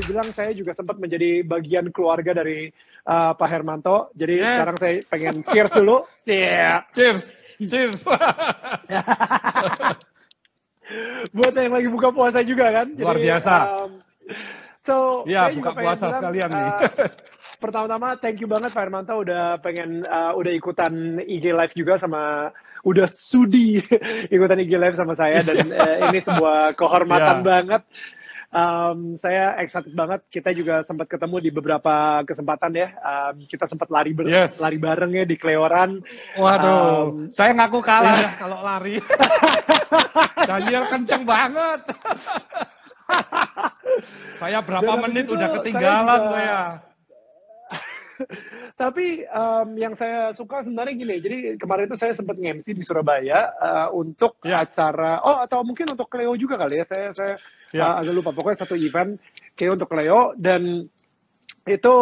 dibilang saya juga sempat menjadi bagian keluarga dari Pak Hermanto. Jadi sekarang saya pengen cheers dulu. Cheers. Cheers. Buat yang lagi buka puasa juga kan. Luar biasa. Saya buka juga pengen puasa bilang, sekalian nih. Pertama-tama thank you banget Pak Hermanto udah ikutan IG Live juga sama udah sudi ikutan IG Live sama saya dan ini sebuah kehormatan banget. Saya excited banget. Kita juga sempat ketemu di beberapa kesempatan ya. Kita sempat lari bareng ya di Kleoran. Waduh, saya ngaku kalah ya kalau lari. Daniel kenceng banget. Saya berapa menit udah ketinggalan saya. Tapi yang saya suka sebenarnya gini, jadi kemarin itu saya sempat nge-MC di Surabaya untuk acara, atau mungkin untuk Cleo juga kali ya, saya agak lupa, pokoknya satu event kayak untuk Cleo, dan itu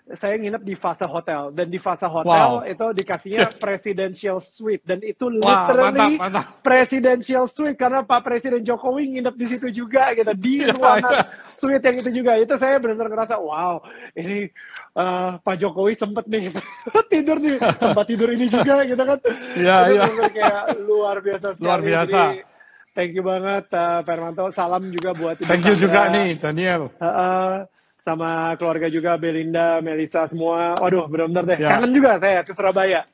saya nginep di Vasa Hotel, dan di Vasa Hotel itu dikasihnya presidential suite, dan itu literally presidential suite karena Pak Presiden Jokowi nginep di situ juga gitu, di ruangan suite yang itu juga. Itu saya benar-benar ngerasa wow, ini Pak Jokowi sempet nih tidur di tempat tidur ini juga gitu kan. Itu kayak luar biasa sekali. Luar biasa. Jadi, thank you banget Pak Hermanto. Salam juga buat thank you juga nih Daniel. Sama keluarga juga, Belinda, Melisa, semua. Waduh, benar-benar deh. Kangen juga saya ke Surabaya.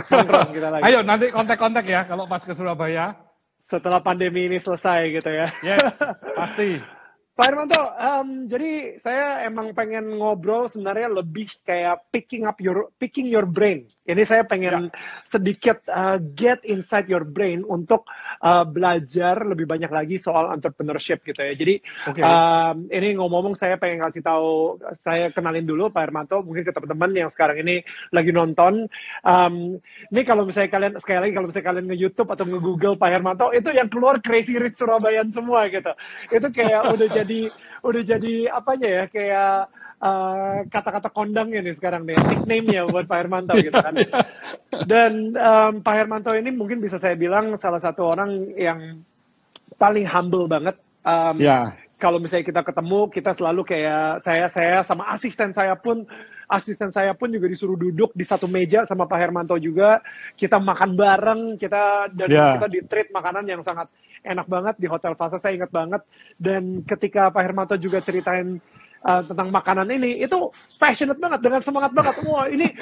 Nongkrong kita lagi. Ayo, nanti kontak-kontak ya kalau pas ke Surabaya. Setelah pandemi ini selesai gitu ya. Yes, pasti. Pak Hermanto, jadi saya emang pengen ngobrol sebenarnya lebih kayak picking your brain. Ini saya pengen sedikit get inside your brain untuk belajar lebih banyak lagi soal entrepreneurship gitu ya. Jadi ini ngomong-ngomong saya pengen kasih tahu, saya kenalin dulu Pak Hermanto mungkin ke teman-teman yang sekarang ini lagi nonton. Ini kalau misalnya kalian sekali lagi kalau misalnya kalian nge-YouTube atau nge-Google Pak Hermanto itu yang keluar Crazy Rich Surabayan semua gitu. Itu kayak udah jadi apanya ya, kayak kata-kata kondangnya nih sekarang nih, nickname-nya buat Pak Hermanto gitu kan. Dan Pak Hermanto ini mungkin bisa saya bilang salah satu orang yang paling humble banget. Kalau misalnya kita ketemu, kita selalu kayak saya sama asisten saya pun juga disuruh duduk di satu meja sama Pak Hermanto juga. Kita makan bareng, kita di-treat makanan yang sangat enak banget di Hotel Vasa, saya ingat banget. Dan ketika Pak Hermanto juga ceritain tentang makanan ini, itu passionate banget, dengan semangat banget. Wah, ini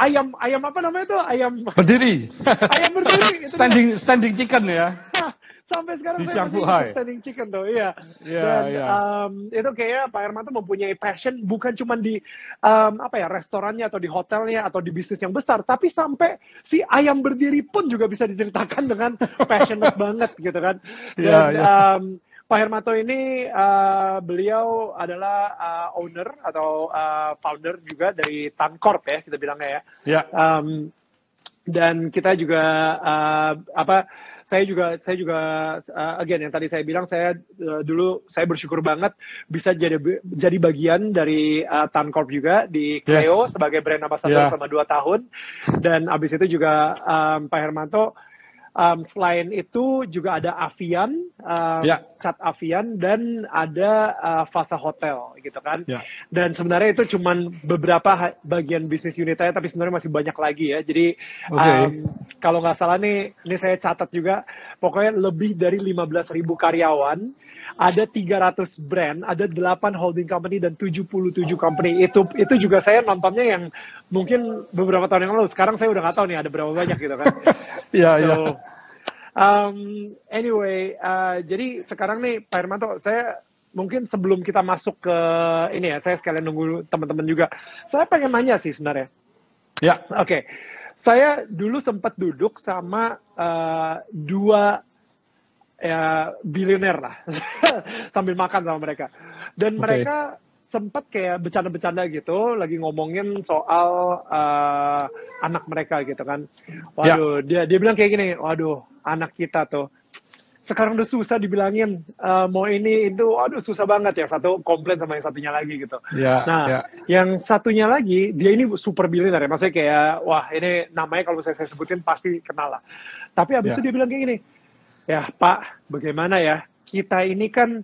ayam apa namanya itu? Ayam berdiri. Ayam berdiri. Itu standing chicken ya. Sampai sekarang di saya masih standing chicken tuh, iya. Itu kayaknya Pak Hermanto mempunyai passion bukan cuma di restorannya atau di hotelnya atau di bisnis yang besar, tapi sampai si ayam berdiri pun juga bisa diceritakan dengan passionate banget gitu kan. Dan Pak Hermanto ini beliau adalah owner atau founder juga dari Tancorp ya, kita bilangnya ya. Dan kita juga saya juga again yang tadi saya bilang, saya dulu saya bersyukur banget bisa jadi bagian dari Tancorp juga di Cleo sebagai brand ambassador selama 2 tahun. Dan abis itu juga Pak Hermanto selain itu juga ada Avian, Cat Avian, dan ada Vasa Hotel gitu kan. Dan sebenarnya itu cuman beberapa bagian bisnis unitnya, tapi sebenarnya masih banyak lagi ya. Jadi kalau nggak salah nih, ini saya catat juga, pokoknya lebih dari 15.000 karyawan, ada 300 brand, ada 8 holding company dan 77 company. Itu juga saya nontonnya yang mungkin beberapa tahun yang lalu. Sekarang saya udah nggak tahu nih ada berapa banyak gitu kan. Anyway, jadi sekarang nih Pak Hermanto, saya mungkin sebelum kita masuk ke ini ya, saya sekalian nunggu teman-teman juga. Saya pengen nanya sih sebenarnya. Saya dulu sempat duduk sama 2 bilioner lah, sambil makan sama mereka. Dan mereka sempat kayak bercanda-bercanda gitu, lagi ngomongin soal anak mereka gitu kan. Waduh, dia bilang kayak gini, waduh, anak kita tuh sekarang udah susah dibilangin mau ini itu, waduh susah banget. Yang satu komplain sama yang satunya lagi gitu. Yang satunya lagi, dia ini super billionaire ya, maksudnya kayak wah ini namanya kalau saya sebutin pasti kenal lah. Tapi abis itu dia bilang kayak gini, ya Pak, bagaimana ya, kita ini kan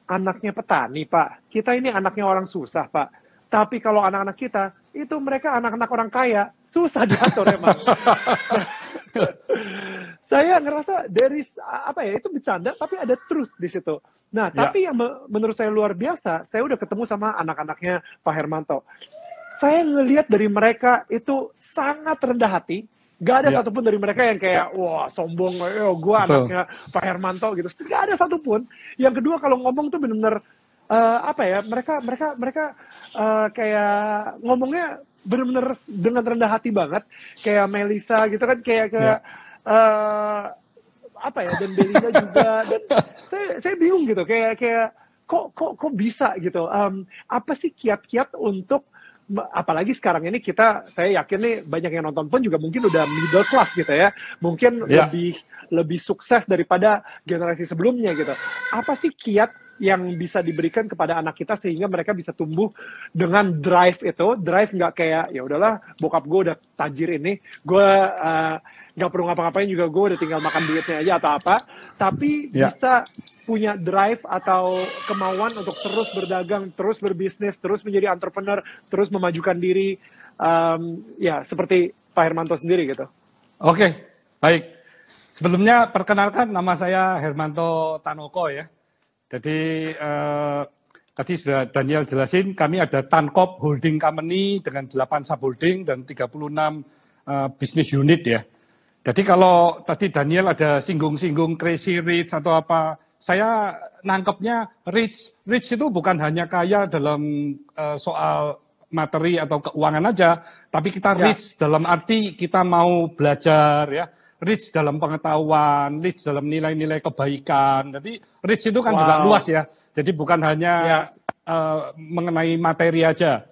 anaknya petani, Pak. Kita ini anaknya orang susah, Pak. Tapi kalau anak-anak kita, itu mereka anak-anak orang kaya. Susah diatur emang. Saya ngerasa dari apa ya, itu bercanda, tapi ada truth di situ. Nah, tapi yang menurut saya luar biasa, saya udah ketemu sama anak-anaknya Pak Hermanto. Saya ngelihat dari mereka itu sangat rendah hati. Gak ada satupun dari mereka yang kayak, wah sombong, gue anaknya Pak Hermanto gitu. Gak ada satupun. Yang kedua kalau ngomong tuh benar-benar apa ya? Mereka kayak ngomongnya benar-benar dengan rendah hati banget. Kayak Melisa gitu kan, kayak apa ya? Dan Belinda juga. Dan saya bingung gitu. Kayak kok bisa gitu? Apa sih kiat-kiat untuk apalagi sekarang ini saya yakin nih banyak yang nonton pun juga mungkin udah middle class gitu ya, mungkin lebih sukses daripada generasi sebelumnya gitu. Apa sih kiat yang bisa diberikan kepada anak kita sehingga mereka bisa tumbuh dengan drive nggak kayak ya udahlah bokap gue udah tajir ini, gue nggak perlu ngapa-ngapain juga, gue udah tinggal makan duitnya aja atau apa, tapi bisa punya drive atau kemauan untuk terus berdagang, terus berbisnis, terus menjadi entrepreneur, terus memajukan diri, seperti Pak Hermanto sendiri gitu. Oke, baik. Sebelumnya perkenalkan, nama saya Hermanto Tanoko ya. Jadi tadi sudah Daniel jelasin, kami ada Tankop Holding Company dengan 8 subholding dan 36 bisnis unit ya. Jadi kalau tadi Daniel ada singgung-singgung crazy rich atau apa, saya nangkepnya rich itu bukan hanya kaya dalam soal materi atau keuangan aja, tapi kita rich dalam arti kita mau belajar ya, rich dalam pengetahuan, rich dalam nilai-nilai kebaikan. Jadi rich itu kan juga luas ya. Jadi bukan hanya mengenai materi aja.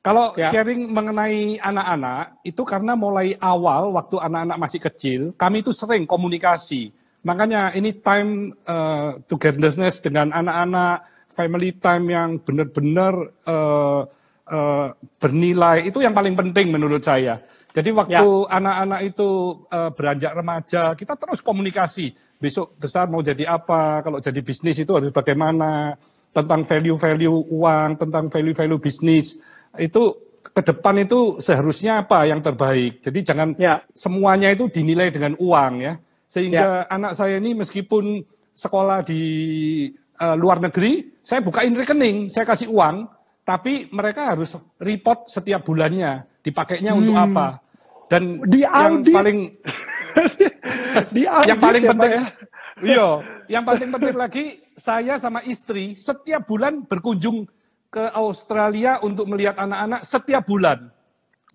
Kalau sharing mengenai anak-anak itu karena mulai awal waktu anak-anak masih kecil, kami itu sering komunikasi. Makanya ini time togetherness dengan anak-anak, family time yang benar-benar bernilai, itu yang paling penting menurut saya. Jadi waktu anak-anak itu beranjak remaja, kita terus komunikasi. Besok besar mau jadi apa, kalau jadi bisnis itu harus bagaimana, tentang value-value uang, tentang value-value bisnis. Itu ke depan itu seharusnya apa yang terbaik. Jadi jangan semuanya itu dinilai dengan uang ya. Sehingga anak saya ini meskipun sekolah di luar negeri, saya bukain rekening, saya kasih uang, tapi mereka harus report setiap bulannya, dipakainya untuk apa. Dan yang paling yang paling penting, yang paling penting lagi, saya sama istri setiap bulan berkunjung ke Australia untuk melihat anak-anak setiap bulan.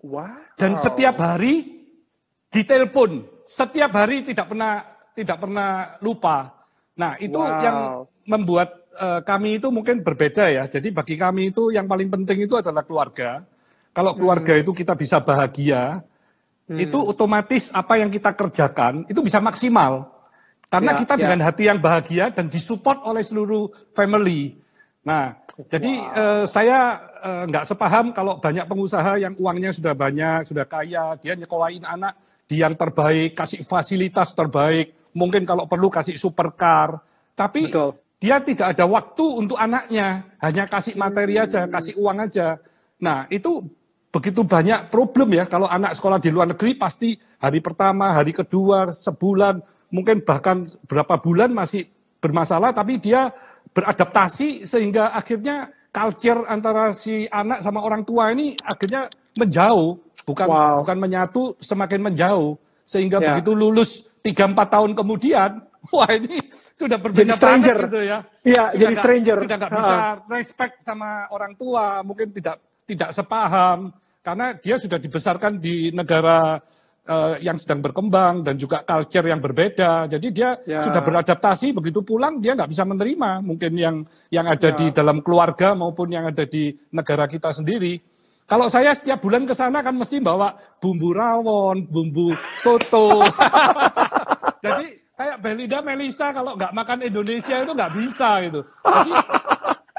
Wow. Dan setiap hari ditelepon. Setiap hari tidak pernah lupa. Nah, itu yang membuat kami itu mungkin berbeda ya. Jadi bagi kami itu yang paling penting itu adalah keluarga. Kalau keluarga itu kita bisa bahagia, itu otomatis apa yang kita kerjakan itu bisa maksimal. Karena kita dengan hati yang bahagia dan disupport oleh seluruh family. Nah, jadi saya nggak sepaham kalau banyak pengusaha yang uangnya sudah banyak, sudah kaya, dia nyekolahin anak di yang terbaik, kasih fasilitas terbaik, mungkin kalau perlu kasih supercar, tapi dia tidak ada waktu untuk anaknya, hanya kasih materi aja, kasih uang aja. Nah, itu begitu banyak problem ya, kalau anak sekolah di luar negeri pasti hari pertama, hari kedua, sebulan, mungkin bahkan berapa bulan masih bermasalah, tapi dia beradaptasi sehingga akhirnya culture antara si anak sama orang tua ini akhirnya menjauh, bukan menyatu, semakin menjauh, sehingga begitu lulus 3-4 tahun kemudian, wah ini sudah berbeda banget gitu ya. Iya, jadi stranger. Sudah nggak bisa respect sama orang tua, mungkin tidak sepaham, karena dia sudah dibesarkan di negara yang sedang berkembang dan juga culture yang berbeda. Jadi dia sudah beradaptasi, begitu pulang dia nggak bisa menerima mungkin yang ada di dalam keluarga maupun yang ada di negara kita sendiri. Kalau saya setiap bulan ke sana kan mesti bawa bumbu rawon, bumbu soto. Jadi kayak Belinda, Melisa kalau nggak makan Indonesia itu nggak bisa gitu. Jadi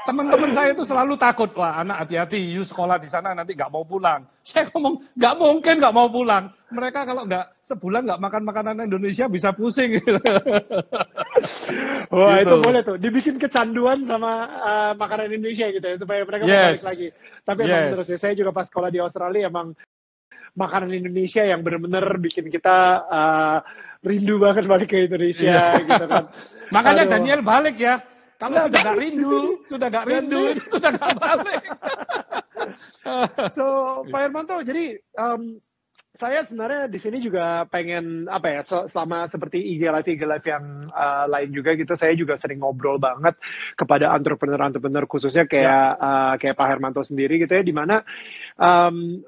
teman-teman saya itu selalu takut, wah anak hati-hati, you sekolah di sana nanti nggak mau pulang. Saya ngomong, nggak mungkin nggak mau pulang. Mereka kalau sebulan nggak makan makanan Indonesia bisa pusing. Wah gitu. itu boleh tuh, dibikin kecanduan sama makanan Indonesia gitu ya, supaya mereka mau balik lagi. Tapi emang menurut saya juga pas sekolah di Australia emang makanan Indonesia yang benar-benar bikin kita rindu banget balik ke Indonesia gitu kan. Makanya Daniel balik ya. Kalau sudah nggak rindu, sudah nggak balik. So, Pak Hermanto, jadi saya sebenarnya di sini juga pengen apa ya, selama seperti IG Live yang lain juga gitu, saya juga sering ngobrol banget kepada entrepreneur khususnya kayak Pak Hermanto sendiri gitu ya, di mana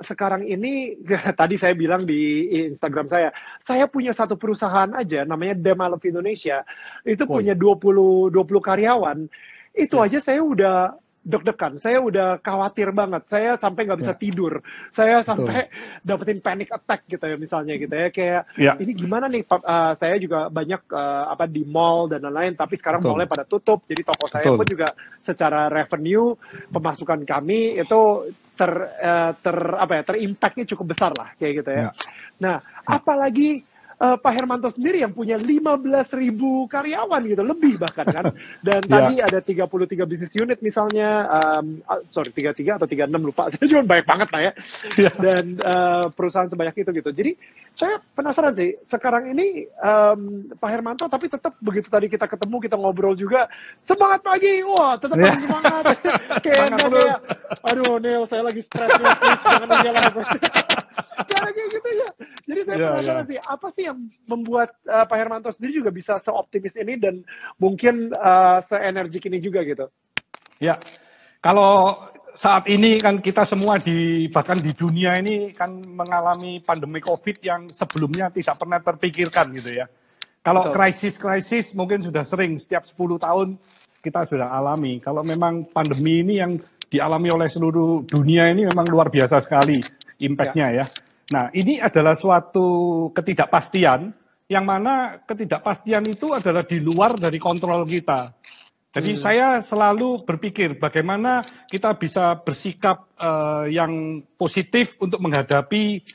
sekarang ini tadi saya bilang di Instagram saya punya satu perusahaan aja namanya Dem I Love Indonesia, itu punya 20 karyawan. Itu aja saya udah deg-degan, saya udah khawatir banget, saya sampai nggak bisa tidur, saya sampai dapetin panic attack gitu ya misalnya gitu ya, kayak ini gimana nih, saya juga banyak di mall dan lain-lain, tapi sekarang mallnya pada tutup, jadi toko saya pun juga secara revenue pemasukan kami itu terimpactnya cukup besar lah kayak gitu ya. Nah, apalagi Pak Hermanto sendiri yang punya 15.000 karyawan gitu, lebih bahkan kan. Dan tadi ada 33 bisnis unit misalnya, 33 atau 36 lupa, saya cuma banyak banget lah ya. Dan perusahaan sebanyak itu gitu. Jadi saya penasaran sih, sekarang ini Pak Hermanto tapi tetap begitu tadi kita ketemu, kita ngobrol juga, semangat pagi, wah tetap semangat. Kayak aduh Neil, saya lagi stres nih, jangan jalan. Kayak gitu ya. Jadi saya penasaran sih, apa sih yang membuat Pak Hermanto sendiri juga bisa seoptimis ini dan mungkin seenergik ini juga gitu? Ya, kalau saat ini kan kita semua bahkan di dunia ini kan mengalami pandemi COVID yang sebelumnya tidak pernah terpikirkan gitu ya. Kalau krisis mungkin sudah sering, setiap 10 tahun kita sudah alami. Kalau memang pandemi ini yang dialami oleh seluruh dunia ini memang luar biasa sekali impact-nya ya. Nah, ini adalah suatu ketidakpastian, yang mana ketidakpastian itu adalah di luar dari kontrol kita. Jadi saya selalu berpikir bagaimana kita bisa bersikap yang positif untuk menghadapi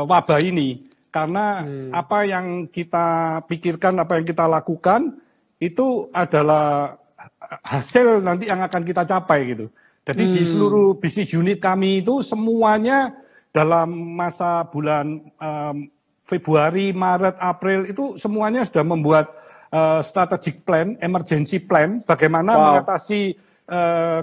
wabah ini. Karena apa yang kita pikirkan, apa yang kita lakukan, itu adalah hasil nanti yang akan kita capai gitu. Jadi di seluruh bisnis unit kami itu semuanya dalam masa bulan Februari, Maret, April itu semuanya sudah membuat strategic plan, emergency plan, bagaimana mengatasi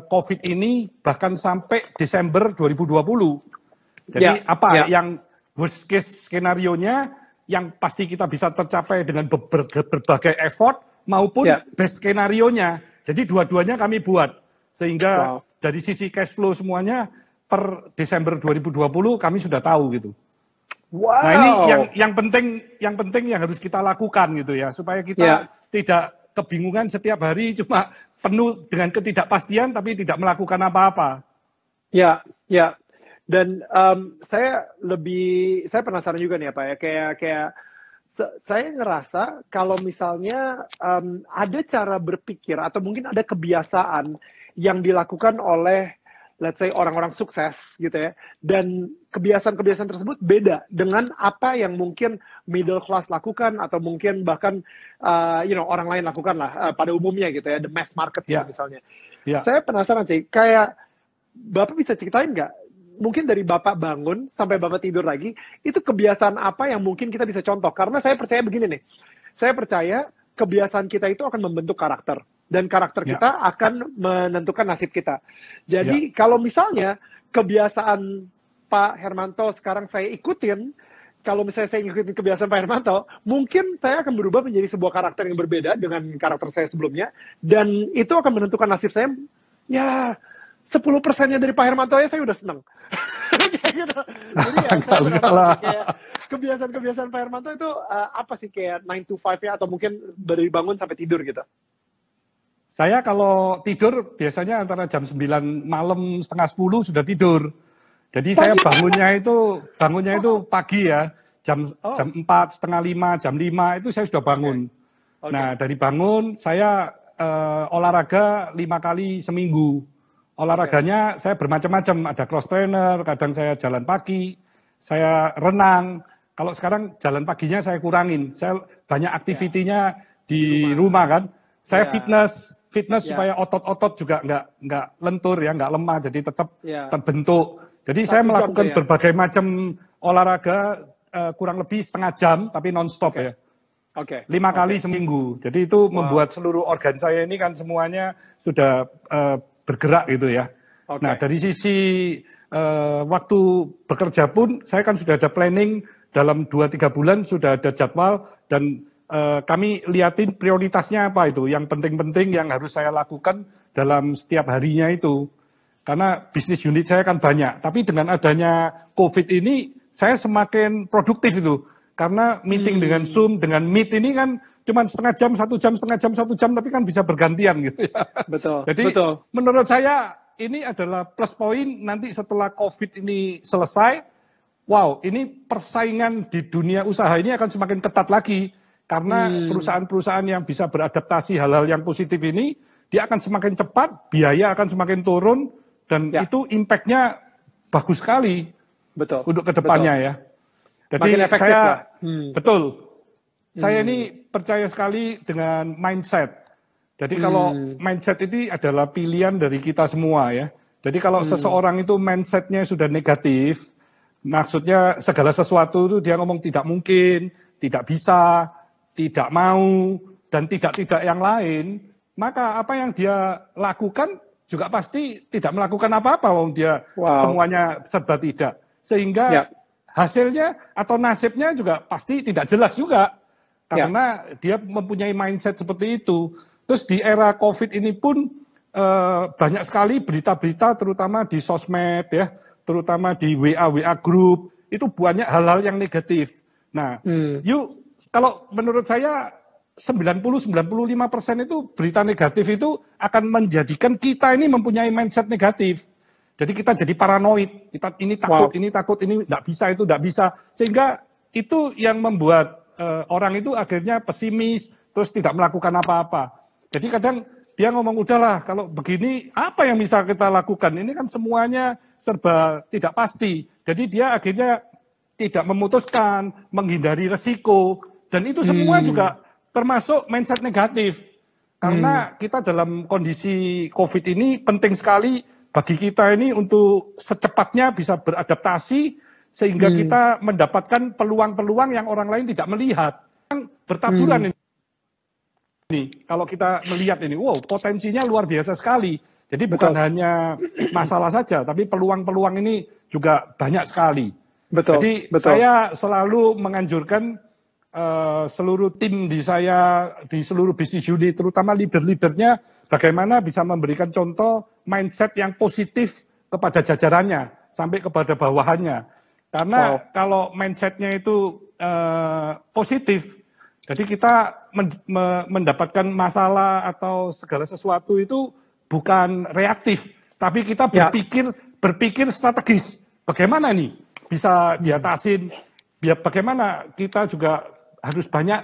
COVID ini bahkan sampai Desember 2020. Jadi yang worst case skenario-nya yang pasti kita bisa tercapai dengan berbagai effort maupun best skenario-nya. Jadi dua-duanya kami buat sehingga dari sisi cash flow semuanya per Desember 2020 kami sudah tahu gitu. Nah ini yang penting yang harus kita lakukan gitu ya, supaya kita tidak kebingungan setiap hari cuma penuh dengan ketidakpastian tapi tidak melakukan apa-apa. Ya. Dan saya penasaran juga nih Pak ya, kayak saya ngerasa kalau misalnya ada cara berpikir atau mungkin ada kebiasaan yang dilakukan oleh let's say orang-orang sukses gitu ya, dan kebiasaan-kebiasaan tersebut beda dengan apa yang mungkin middle class lakukan atau mungkin bahkan orang lain lakukan lah pada umumnya gitu ya, the mass market misalnya. Saya penasaran sih, kayak Bapak bisa ceritain nggak, mungkin dari Bapak bangun sampai Bapak tidur lagi, itu kebiasaan apa yang mungkin kita bisa contoh? Karena saya percaya begini nih, saya percaya kebiasaan kita itu akan membentuk karakter. Dan karakter kita akan menentukan nasib kita. Jadi kalau misalnya kebiasaan Pak Hermanto sekarang saya ikutin, kalau misalnya saya ikutin kebiasaan Pak Hermanto, mungkin saya akan berubah menjadi sebuah karakter yang berbeda dengan karakter saya sebelumnya. Dan itu akan menentukan nasib saya, ya 10%-nya dari Pak Hermanto ya saya udah seneng. Kayak gitu. Jadi ya saya berasa kayak kebiasaan-kebiasaan Pak Hermanto itu apa sih, kayak 9 to 5-nya atau mungkin dari bangun sampai tidur gitu? Saya kalau tidur biasanya antara jam 9 malam, setengah 10 sudah tidur. Jadi saya bangunnya itu pagi ya, jam 4, setengah 5, jam 5 itu saya sudah bangun. Nah dari bangun saya olahraga 5 kali seminggu. Olahraganya saya bermacam-macam, ada cross trainer, kadang saya jalan pagi, saya renang. Kalau sekarang jalan paginya saya kurangin, saya banyak aktivitinya di rumah kan. Saya fitness supaya otot-otot juga nggak lentur ya, nggak lemah, jadi tetap terbentuk. Jadi saya melakukan berbagai macam olahraga kurang lebih setengah jam, tapi non-stop ya. 5 kali seminggu. Jadi itu membuat seluruh organ saya ini kan semuanya sudah bergerak gitu ya. Nah dari sisi waktu bekerja pun saya kan sudah ada planning dalam 2-3 bulan sudah ada jadwal dan kami liatin prioritasnya apa itu, yang penting-penting yang harus saya lakukan dalam setiap harinya itu. Karena bisnis unit saya kan banyak, tapi dengan adanya COVID ini saya semakin produktif itu. Karena meeting dengan Zoom, dengan Meet ini kan cuma setengah jam, 1 jam, setengah jam, 1 jam, tapi kan bisa bergantian gitu ya. Betul. Jadi menurut saya ini adalah plus poin nanti setelah COVID ini selesai. Wow, ini persaingan di dunia usaha ini akan semakin ketat lagi. Karena perusahaan-perusahaan yang bisa beradaptasi hal-hal yang positif ini, dia akan semakin cepat, biaya akan semakin turun, dan itu impact-nya bagus sekali untuk kedepannya ya. Jadi saya, saya ini percaya sekali dengan mindset. Jadi kalau mindset itu adalah pilihan dari kita semua ya. Jadi kalau seseorang itu mindset-nya sudah negatif, maksudnya segala sesuatu itu dia ngomong tidak mungkin, tidak bisa, tidak mau, dan tidak yang lain, maka apa yang dia lakukan juga pasti tidak melakukan apa-apa, dia semuanya serba tidak. Sehingga hasilnya atau nasibnya juga pasti tidak jelas juga. Karena dia mempunyai mindset seperti itu. Terus di era COVID ini pun banyak sekali berita-berita terutama di sosmed ya, terutama di WA group, itu banyak hal-hal yang negatif. Nah, kalau menurut saya 90-95% itu berita negatif itu akan menjadikan kita ini mempunyai mindset negatif. Jadi kita jadi paranoid, kita ini takut, ini tidak bisa, itu tidak bisa. Sehingga itu yang membuat orang itu akhirnya pesimis, terus tidak melakukan apa-apa. Jadi kadang dia ngomong, udahlah kalau begini apa yang bisa kita lakukan? Ini kan semuanya serba tidak pasti. Jadi dia akhirnya tidak memutuskan, menghindari resiko. Dan itu semua juga termasuk mindset negatif. Karena kita dalam kondisi COVID ini penting sekali bagi kita ini untuk secepatnya bisa beradaptasi sehingga kita mendapatkan peluang-peluang yang orang lain tidak melihat. Bertaburan ini. Kalau kita melihat ini, wow, potensinya luar biasa sekali. Jadi bukan hanya masalah saja, tapi peluang-peluang ini juga banyak sekali. Jadi saya selalu menganjurkan seluruh tim di saya, di seluruh bisnis unit, terutama leader-leadernya, bagaimana bisa memberikan contoh mindset yang positif kepada jajarannya, sampai kepada bawahannya. Karena kalau mindsetnya itu positif, jadi kita mendapatkan masalah atau segala sesuatu itu bukan reaktif, tapi kita berpikir strategis. Bagaimana nih bisa diatasin, bagaimana kita juga harus banyak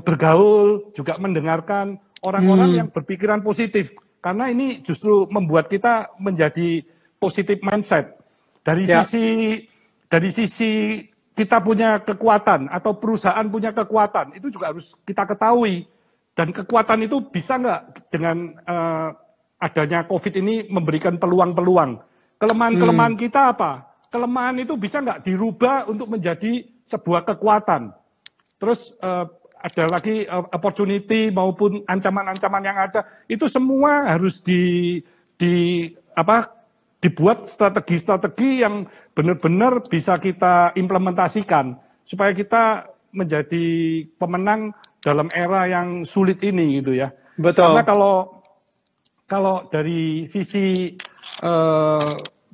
bergaul, juga mendengarkan orang-orang yang berpikiran positif. Karena ini justru membuat kita menjadi positif mindset. Dari sisi kita punya kekuatan atau perusahaan punya kekuatan, itu juga harus kita ketahui. Dan kekuatan itu bisa nggak dengan adanya COVID ini memberikan peluang-peluang. Kelemahan-kelemahan kita apa? Kelemahan itu bisa nggak dirubah untuk menjadi sebuah kekuatan. Terus ada lagi opportunity maupun ancaman-ancaman yang ada, itu semua harus dibuat strategi-strategi yang benar-benar bisa kita implementasikan supaya kita menjadi pemenang dalam era yang sulit ini gitu ya. Karena kalau dari sisi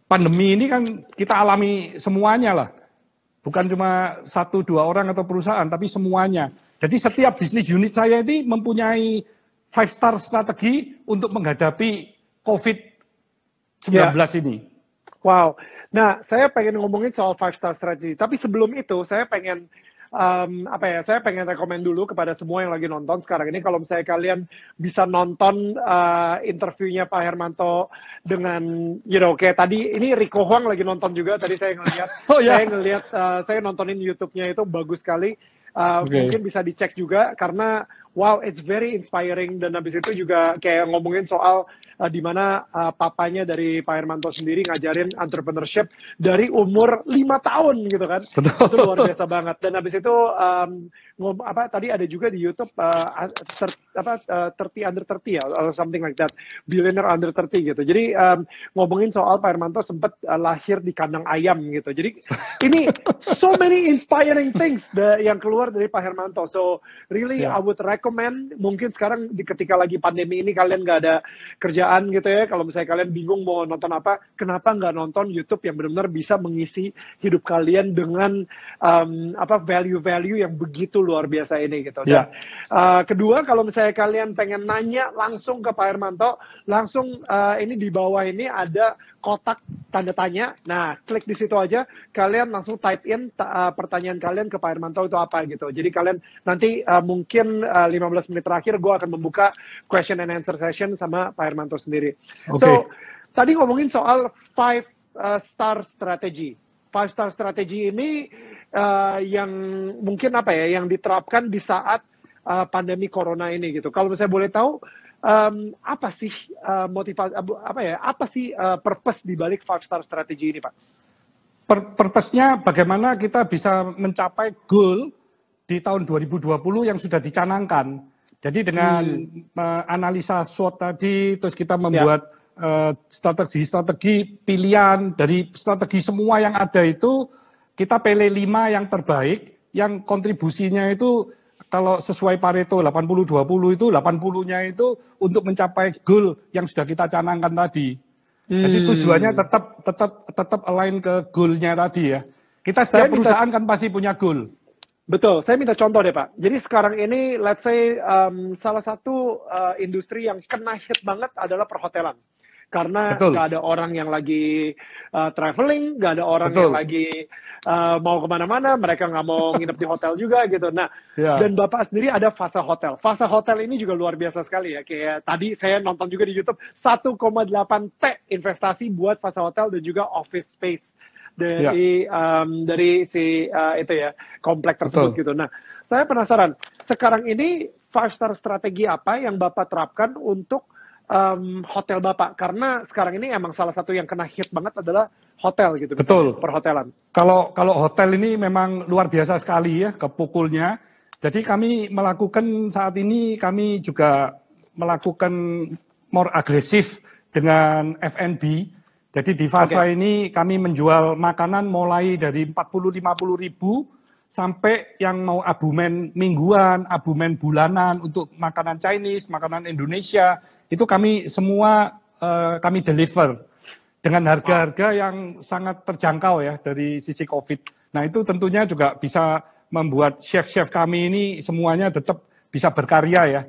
pandemi ini kan kita alami semuanya lah. Bukan cuma 1-2 orang atau perusahaan, tapi semuanya. Jadi setiap bisnis unit saya ini mempunyai 5-star strategi untuk menghadapi COVID-19 ini. Wow. Nah, saya pengen ngomongin soal 5-star strategi. Tapi sebelum itu, saya pengen apa ya, saya pengen rekomen dulu kepada semua yang lagi nonton sekarang ini, kalau misalnya kalian bisa nonton interviewnya Pak Hermanto dengan, kayak tadi, ini Rico Huang lagi nonton juga, tadi saya ngeliat, saya nontonin YouTube-nya itu bagus sekali. Mungkin bisa dicek juga, karena wow, it's very inspiring, dan habis itu juga kayak ngomongin soal di mana papanya dari Pak Hermanto sendiri ngajarin entrepreneurship dari umur 5 tahun gitu kan. Betul. Itu luar biasa banget. Dan habis itu tadi ada juga di YouTube 30 under 30 ya, or something like that, billionaire under 30 gitu. Jadi ngomongin soal Pak Hermanto sempat lahir di kandang ayam gitu. Jadi ini so many inspiring things yang keluar dari Pak Hermanto. So really I would recommend, mungkin sekarang ketika lagi pandemi ini kalian nggak ada kerjaan gitu ya, kalau misalnya kalian bingung mau nonton apa, kenapa nggak nonton YouTube yang benar-benar bisa mengisi hidup kalian dengan value-value yang begitu luar biasa ini gitu. Dan kedua, kalau misalnya kalian pengen nanya langsung ke Pak Hermanto, langsung ini di bawah ini ada kotak tanda tanya. Nah, klik di situ aja, kalian langsung type in pertanyaan kalian ke Pak Hermanto itu apa gitu. Jadi kalian nanti mungkin 15 menit terakhir gue akan membuka question and answer session sama Pak Hermanto sendiri. So, tadi ngomongin soal 5-star strategy. 5-star strategy ini yang mungkin yang diterapkan di saat pandemi corona ini gitu. Kalau misalnya boleh tahu, apa sih motivasi, apa sih purpose di balik 5-star strategy ini, Pak? Purpose-nya bagaimana kita bisa mencapai goal di tahun 2020 yang sudah dicanangkan. Jadi dengan analisa SWOT tadi, terus kita membuat strategi pilihan dari strategi semua yang ada itu, kita pilih 5 yang terbaik, yang kontribusinya itu kalau sesuai Pareto 80-20 itu 80-nya itu untuk mencapai goal yang sudah kita canangkan tadi. Jadi tujuannya tetap align ke goal-nya tadi ya. Kita setiap perusahaan kan pasti punya goal. Betul, saya minta contoh deh Pak. Jadi sekarang ini, let's say salah satu industri yang kena hit banget adalah perhotelan. Karena nggak ada orang yang lagi traveling, nggak ada orang yang lagi mau kemana-mana, mereka nggak mau nginep di hotel juga gitu. Nah, dan Bapak sendiri ada fase hotel. Fase hotel ini juga luar biasa sekali ya. Kayak tadi saya nonton juga di YouTube, 1,8 T investasi buat fase hotel dan juga office space dari si itu ya, komplek tersebut gitu. Nah, saya penasaran, sekarang ini 5-star strategi apa yang Bapak terapkan untuk hotel Bapak? Karena sekarang ini emang salah satu yang kena hit banget adalah hotel gitu. Betul. Perhotelan. Kalau hotel ini memang luar biasa sekali ya kepukulnya. Jadi kami melakukan saat ini, kami juga melakukan more agresif dengan F&B. Jadi di fase ini kami menjual makanan mulai dari 40-50 ribu sampai yang mau abumen mingguan, abumen bulanan untuk makanan Chinese, makanan Indonesia, itu kami semua kami deliver dengan harga-harga yang sangat terjangkau ya dari sisi COVID. Nah itu tentunya juga bisa membuat chef-chef kami ini semuanya tetap bisa berkarya ya.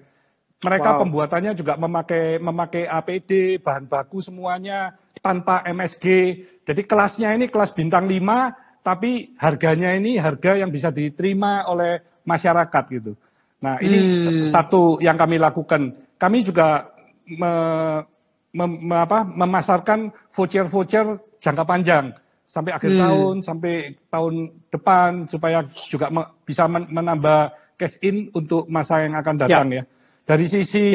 Mereka pembuatannya juga memakai APD, bahan baku semuanya tanpa MSG. Jadi kelasnya ini kelas bintang 5, tapi harganya ini harga yang bisa diterima oleh masyarakat gitu. Nah ini satu yang kami lakukan. Kami juga memasarkan voucher-voucher jangka panjang sampai akhir tahun, sampai tahun depan supaya juga bisa menambah cash in untuk masa yang akan datang ya. Dari sisi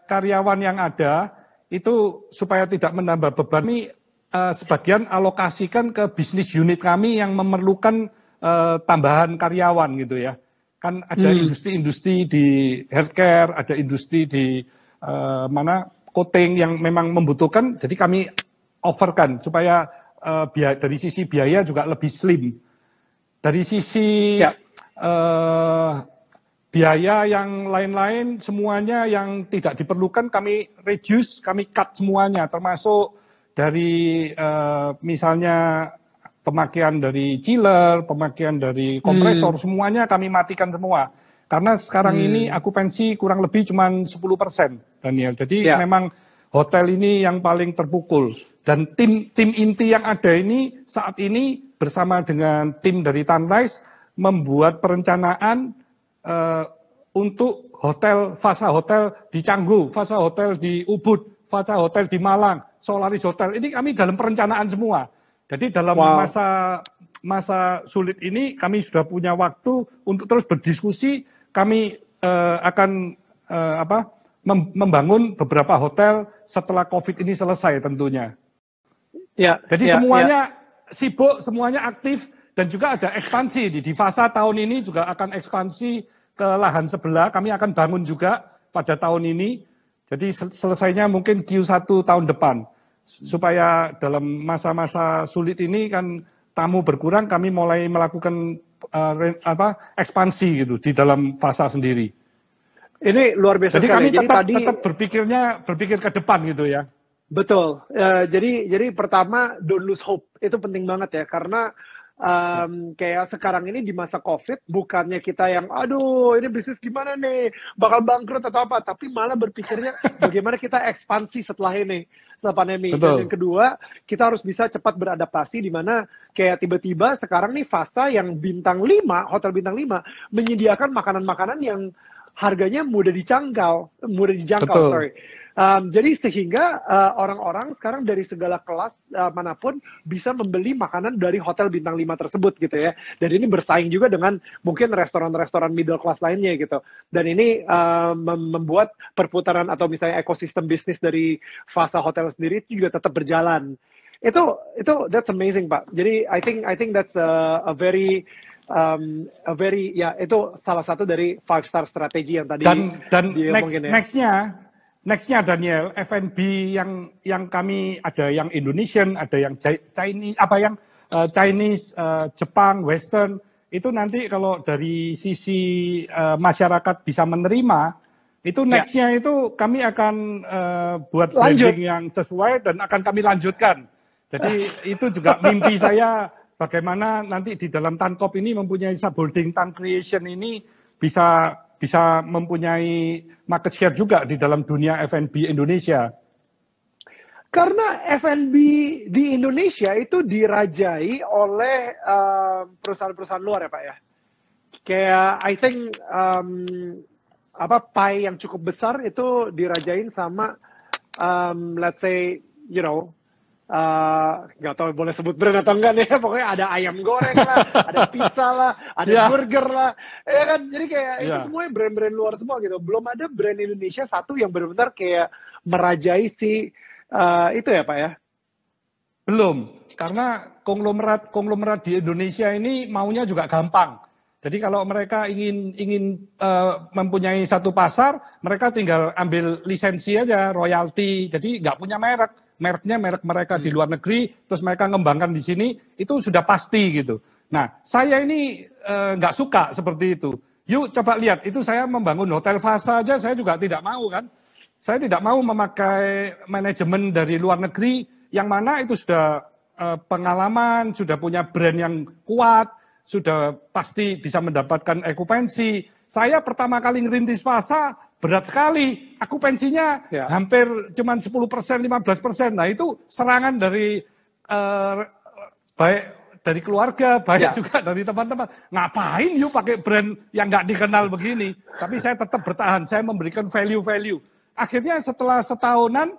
karyawan yang ada itu supaya tidak menambah beban, kami sebagian alokasikan ke bisnis unit kami yang memerlukan tambahan karyawan gitu ya. Kan ada industri-industri di healthcare, ada industri di coating yang memang membutuhkan, jadi kami offerkan supaya dari sisi biaya juga lebih slim. Dari sisi biaya yang lain-lain semuanya yang tidak diperlukan kami reduce, kami cut semuanya, termasuk dari misalnya pemakaian dari chiller, pemakaian dari kompresor, semuanya kami matikan semua. Karena sekarang ini akupansi kurang lebih cuma 10%, Daniel. Jadi memang hotel ini yang paling terpukul. Dan tim inti yang ada ini saat ini bersama dengan tim dari Tanrise, membuat perencanaan untuk fasa hotel di Canggu, fasa hotel di Ubud, fasa hotel di Malang, Solaris Hotel. Ini kami dalam perencanaan semua. Jadi dalam masa sulit ini kami sudah punya waktu untuk terus berdiskusi. Kami akan membangun beberapa hotel setelah COVID ini selesai tentunya. Jadi semuanya sibuk, semuanya aktif, dan juga ada ekspansi. Di fasa tahun ini juga akan ekspansi ke lahan sebelah. Kami akan bangun juga pada tahun ini. Jadi selesainya mungkin Q1 tahun depan. Supaya dalam masa-masa sulit ini kan tamu berkurang, kami mulai melakukan ekspansi gitu di dalam fasa sendiri. Ini luar biasa sekali. Jadi kami tetap berpikir ke depan gitu ya. Betul. Jadi pertama don't lose hope, itu penting banget ya, karena kayak sekarang ini di masa COVID, bukannya kita yang aduh ini bisnis gimana nih, bakal bangkrut atau apa, tapi malah berpikirnya bagaimana kita ekspansi setelah pandemi. Betul. Dan yang kedua, kita harus bisa cepat beradaptasi, di mana kayak tiba-tiba sekarang nih fasa yang hotel bintang 5 menyediakan makanan-makanan yang harganya mudah dijangkau. Betul. Jadi sehingga orang-orang sekarang dari segala kelas manapun bisa membeli makanan dari hotel bintang 5 tersebut gitu ya. Dan ini bersaing juga dengan mungkin restoran-restoran middle class lainnya gitu. Dan ini membuat perputaran atau misalnya ekosistem bisnis dari fasa hotel sendiri itu juga tetap berjalan. Itu that's amazing, Pak. Jadi I think that's a very itu salah satu dari 5-star strategi yang tadi dan Nextnya Daniel, F&B yang kami ada yang Indonesian, ada yang Chinese, Jepang, Western, itu nanti kalau dari sisi masyarakat bisa menerima, itu nextnya itu kami akan buat branding yang sesuai dan akan kami lanjutkan. Jadi itu juga mimpi saya, bagaimana nanti di dalam Tankop ini mempunyai subholding Tan Creation ini bisa mempunyai market share juga di dalam dunia F&B Indonesia. Karena F&B di Indonesia itu dirajai oleh perusahaan-perusahaan luar ya Pak ya. Kayak I think pie yang cukup besar itu dirajain sama let's say nggak tahu boleh sebut brand atau enggak nih, pokoknya ada ayam goreng lah, ada pizza lah, ada burger lah, ya kan, jadi kayak itu semuanya brand-brand luar semua gitu, belum ada brand Indonesia satu yang benar-benar kayak merajai itu ya Pak ya? Belum, karena konglomerat di Indonesia ini maunya juga gampang. Jadi kalau mereka ingin mempunyai satu pasar, mereka tinggal ambil lisensi aja, royalti, jadi nggak punya mereknya merek mereka di luar negeri, terus mereka ngembangkan di sini, itu sudah pasti gitu. Nah, saya ini nggak suka seperti itu. Yuk coba lihat, itu saya membangun hotel Fasa aja, saya juga tidak mau kan. Saya tidak mau memakai manajemen dari luar negeri, yang mana itu sudah pengalaman, sudah punya brand yang kuat, sudah pasti bisa mendapatkan okupansi. Saya pertama kali ngerintis Fasa, berat sekali, akupansinya hampir cuma 10%, 15%. Nah itu serangan dari baik dari keluarga, baik juga dari teman-teman. Ngapain yuk pakai brand yang nggak dikenal begini? Tapi saya tetap bertahan, saya memberikan value-value. Akhirnya setelah setahunan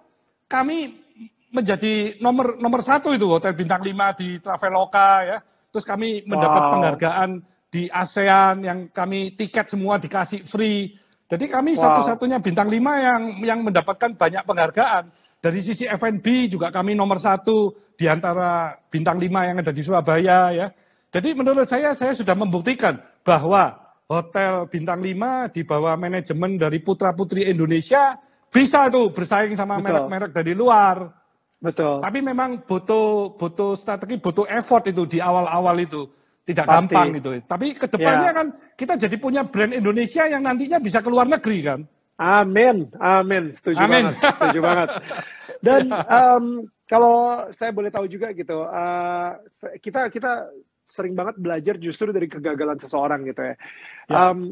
kami menjadi nomor satu itu hotel bintang 5 di Traveloka ya. Terus kami mendapat penghargaan di ASEAN yang kami tiket semua dikasih free. Jadi kami satu-satunya bintang 5 yang mendapatkan banyak penghargaan. Dari sisi F&B juga kami nomor 1 di antara bintang 5 yang ada di Surabaya ya. Jadi menurut saya sudah membuktikan bahwa hotel bintang 5 di bawah manajemen dari putra-putri Indonesia bisa tuh bersaing sama merek-merek dari luar. Betul. Tapi memang butuh strategi, butuh effort itu di awal-awal itu. Tidak gampang gitu. Tapi kedepannya kan kita jadi punya brand Indonesia yang nantinya bisa ke luar negeri kan. Amin. Setuju banget. Dan kalau saya boleh tahu juga gitu, kita sering banget belajar justru dari kegagalan seseorang gitu ya.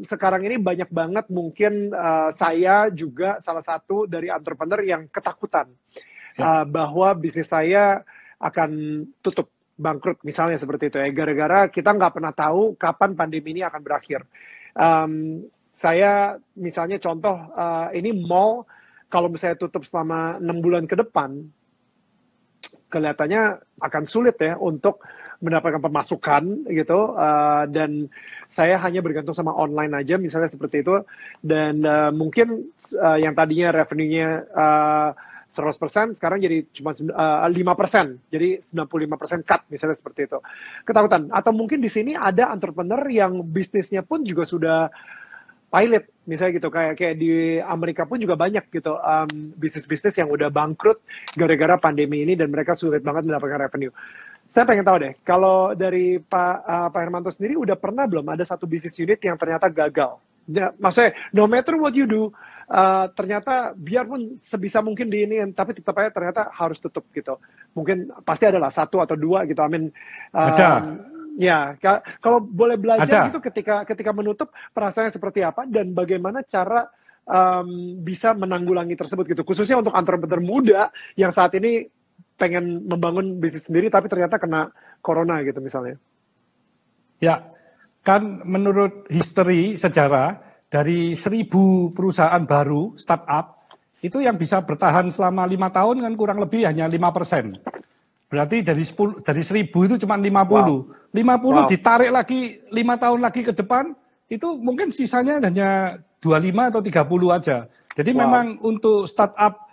Sekarang ini banyak banget mungkin saya juga salah satu dari entrepreneur yang ketakutan bahwa bisnis saya akan tutup bangkrut misalnya seperti itu ya, gara-gara kita nggak pernah tahu kapan pandemi ini akan berakhir. Saya misalnya contoh, ini mall kalau misalnya tutup selama 6 bulan ke depan, kelihatannya akan sulit ya untuk mendapatkan pemasukan gitu, dan saya hanya bergantung sama online aja misalnya seperti itu, dan mungkin yang tadinya revenue-nya 100% sekarang jadi cuma 5%, jadi 95% cut misalnya seperti itu. Ketakutan. Atau mungkin di sini ada entrepreneur yang bisnisnya pun juga sudah pilot misalnya gitu, kayak di Amerika pun juga banyak gitu bisnis-bisnis yang udah bangkrut gara-gara pandemi ini dan mereka sulit banget mendapatkan revenue. Saya pengen tahu deh, kalau dari Pak Hermanto sendiri udah pernah belum ada satu bisnis unit yang ternyata gagal? Ya, maksudnya no matter what you do, ternyata biarpun sebisa mungkin di ini, tapi tetap aja ternyata harus tutup gitu. Mungkin pasti adalah satu atau dua gitu. I mean, ya, kalau boleh belajar gitu ketika menutup, perasaannya seperti apa dan bagaimana cara bisa menanggulangi tersebut gitu. Khususnya untuk entrepreneur muda yang saat ini pengen membangun bisnis sendiri tapi ternyata kena corona gitu misalnya. Ya, kan menurut history sejarah dari 1.000 perusahaan baru startup itu yang bisa bertahan selama 5 tahun kan kurang lebih hanya 5%. Berarti dari 1.000 itu cuma 50. Wow. 50 ditarik lagi 5 tahun lagi ke depan itu mungkin sisanya hanya 25 atau 30 aja. Jadi memang untuk startup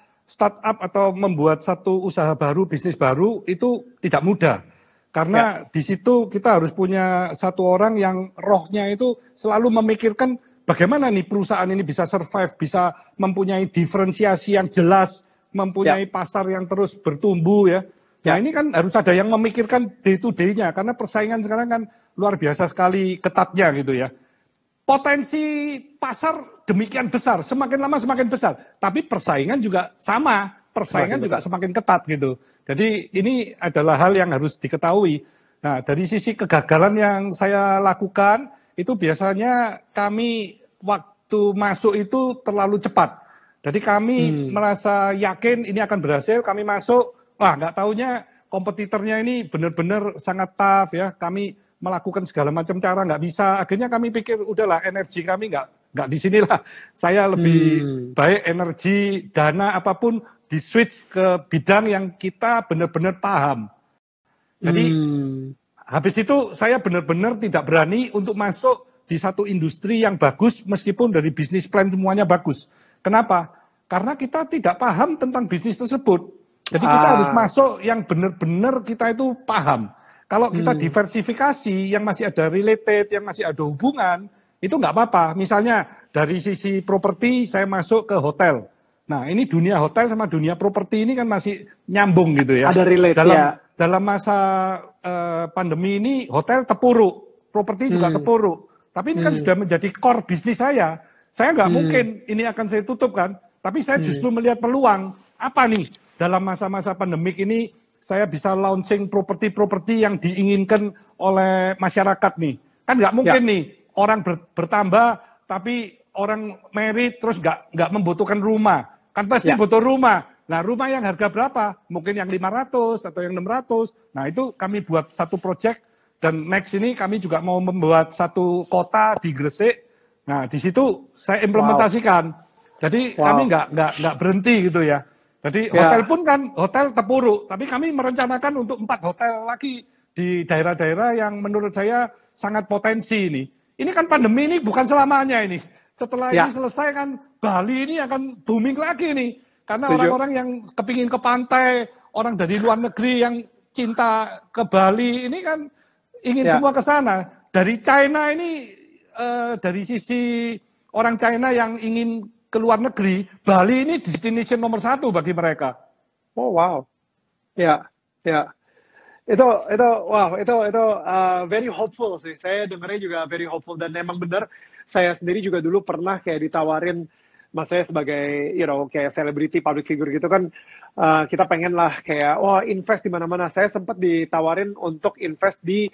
atau membuat satu usaha baru, bisnis baru itu tidak mudah. Karena di situ kita harus punya satu orang yang rohnya itu selalu memikirkan bagaimana nih perusahaan ini bisa survive, bisa mempunyai diferensiasi yang jelas, mempunyai pasar yang terus bertumbuh ya. Nah ini kan harus ada yang memikirkan day to day-nya karena persaingan sekarang kan luar biasa sekali ketatnya gitu ya. Potensi pasar demikian besar, semakin lama semakin besar. Tapi persaingan juga sama, persaingan juga semakin ketat gitu. Jadi ini adalah hal yang harus diketahui. Nah dari sisi kegagalan yang saya lakukan, itu biasanya kami waktu masuk itu terlalu cepat. Jadi kami merasa yakin ini akan berhasil, kami masuk, wah nggak taunya kompetitornya ini benar-benar sangat tough ya. Kami melakukan segala macam cara nggak bisa. Akhirnya kami pikir udahlah energi kami nggak di sinilah. Saya lebih baik energi, dana apapun di switch ke bidang yang kita benar-benar paham. Jadi habis itu saya benar-benar tidak berani untuk masuk di satu industri yang bagus meskipun dari bisnis plan semuanya bagus. Kenapa? Karena kita tidak paham tentang bisnis tersebut. Jadi kita harus masuk yang benar-benar kita itu paham. Kalau kita diversifikasi yang masih ada related, yang masih ada hubungan, itu nggak apa-apa. Misalnya dari sisi properti saya masuk ke hotel. Nah ini dunia hotel sama dunia properti ini kan masih nyambung gitu ya. Ada relate dalam masa pandemi ini hotel terpuruk, properti juga terpuruk. Tapi ini kan sudah menjadi core bisnis saya. Saya nggak mungkin ini akan saya tutup kan. Tapi saya justru melihat peluang. Apa nih dalam masa-masa pandemik ini saya bisa launching properti-properti yang diinginkan oleh masyarakat nih. Kan nggak mungkin nih orang bertambah tapi orang married terus nggak membutuhkan rumah. Kan pasti butuh rumah. Nah rumah yang harga berapa? Mungkin yang 500 atau yang 600. Nah itu kami buat satu project dan next ini kami juga mau membuat satu kota di Gresik. Nah di situ saya implementasikan. Jadi kami nggak berhenti gitu ya. Jadi hotel pun kan hotel terpuruk, tapi kami merencanakan untuk 4 hotel lagi di daerah-daerah yang menurut saya sangat potensi ini. Ini kan pandemi ini bukan selamanya ini. Setelah ini selesai kan Bali ini akan booming lagi nih. Karena orang-orang yang kepingin ke pantai, orang dari luar negeri yang cinta ke Bali ini kan ingin semua ke sana. Dari China ini, dari sisi orang China yang ingin ke luar negeri, Bali ini destination nomor 1 bagi mereka. Oh wow, ya. Itu very hopeful sih. Saya dengarnya juga very hopeful dan emang benar. Saya sendiri juga dulu pernah kayak ditawarin, mas saya sebagai kayak celebrity public figure gitu kan, kita pengen lah kayak invest di mana-mana. Saya sempat ditawarin untuk invest di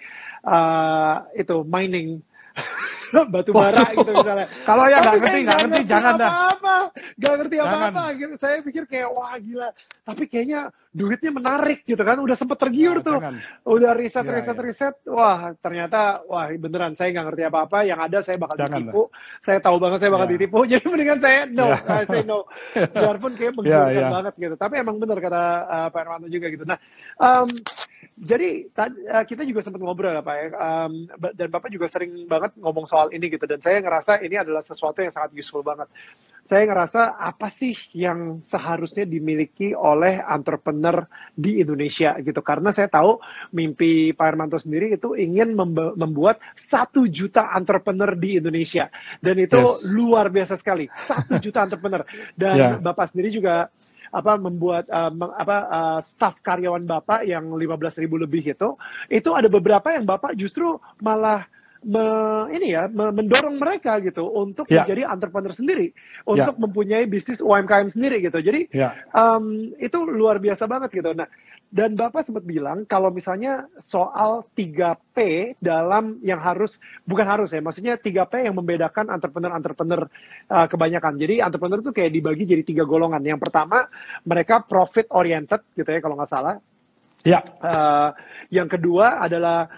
mining. Batu bara gitu misalnya. Kalau yang nggak ngerti jangan dah. Gak ngerti apa-apa. Saya pikir kayak, wah gila. Tapi kayaknya duitnya menarik gitu kan. Udah sempet tergiur tuh. Jangan. Udah riset. Wah ternyata, wah beneran saya nggak ngerti apa-apa. Yang ada saya bakal ditipu. Saya tahu banget saya bakal ditipu. Jadi mendingan saya say no. Biarpun kayak menggiurkan banget gitu. Tapi emang bener kata Pak Hermanto juga gitu. Nah, jadi kita juga sempat ngobrol ya Pak ya, dan Bapak juga sering banget ngomong soal ini gitu, dan saya ngerasa ini adalah sesuatu yang sangat useful banget. Saya ngerasa apa sih yang seharusnya dimiliki oleh entrepreneur di Indonesia gitu, karena saya tahu mimpi Pak Hermanto sendiri itu ingin membuat 1 juta entrepreneur di Indonesia, dan itu luar biasa sekali, 1 juta entrepreneur, dan Bapak sendiri juga membuat staf karyawan Bapak yang 15.000 lebih itu ada beberapa yang Bapak justru malah mendorong mereka gitu untuk menjadi entrepreneur sendiri, untuk mempunyai bisnis UMKM sendiri gitu. Jadi itu luar biasa banget gitu. Nah, dan Bapak sempat bilang kalau misalnya soal 3P dalam yang maksudnya 3P yang membedakan entrepreneur kebanyakan. Jadi entrepreneur itu kayak dibagi jadi 3 golongan. Yang pertama, mereka profit oriented gitu ya kalau nggak salah. Yang kedua adalah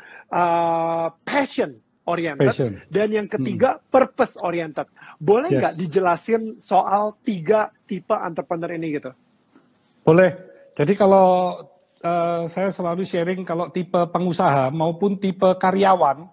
passion oriented. Dan yang ketiga, purpose oriented. Boleh nggak dijelasin soal 3 tipe entrepreneur ini gitu? Boleh. Jadi kalau saya selalu sharing kalau tipe pengusaha maupun tipe karyawan,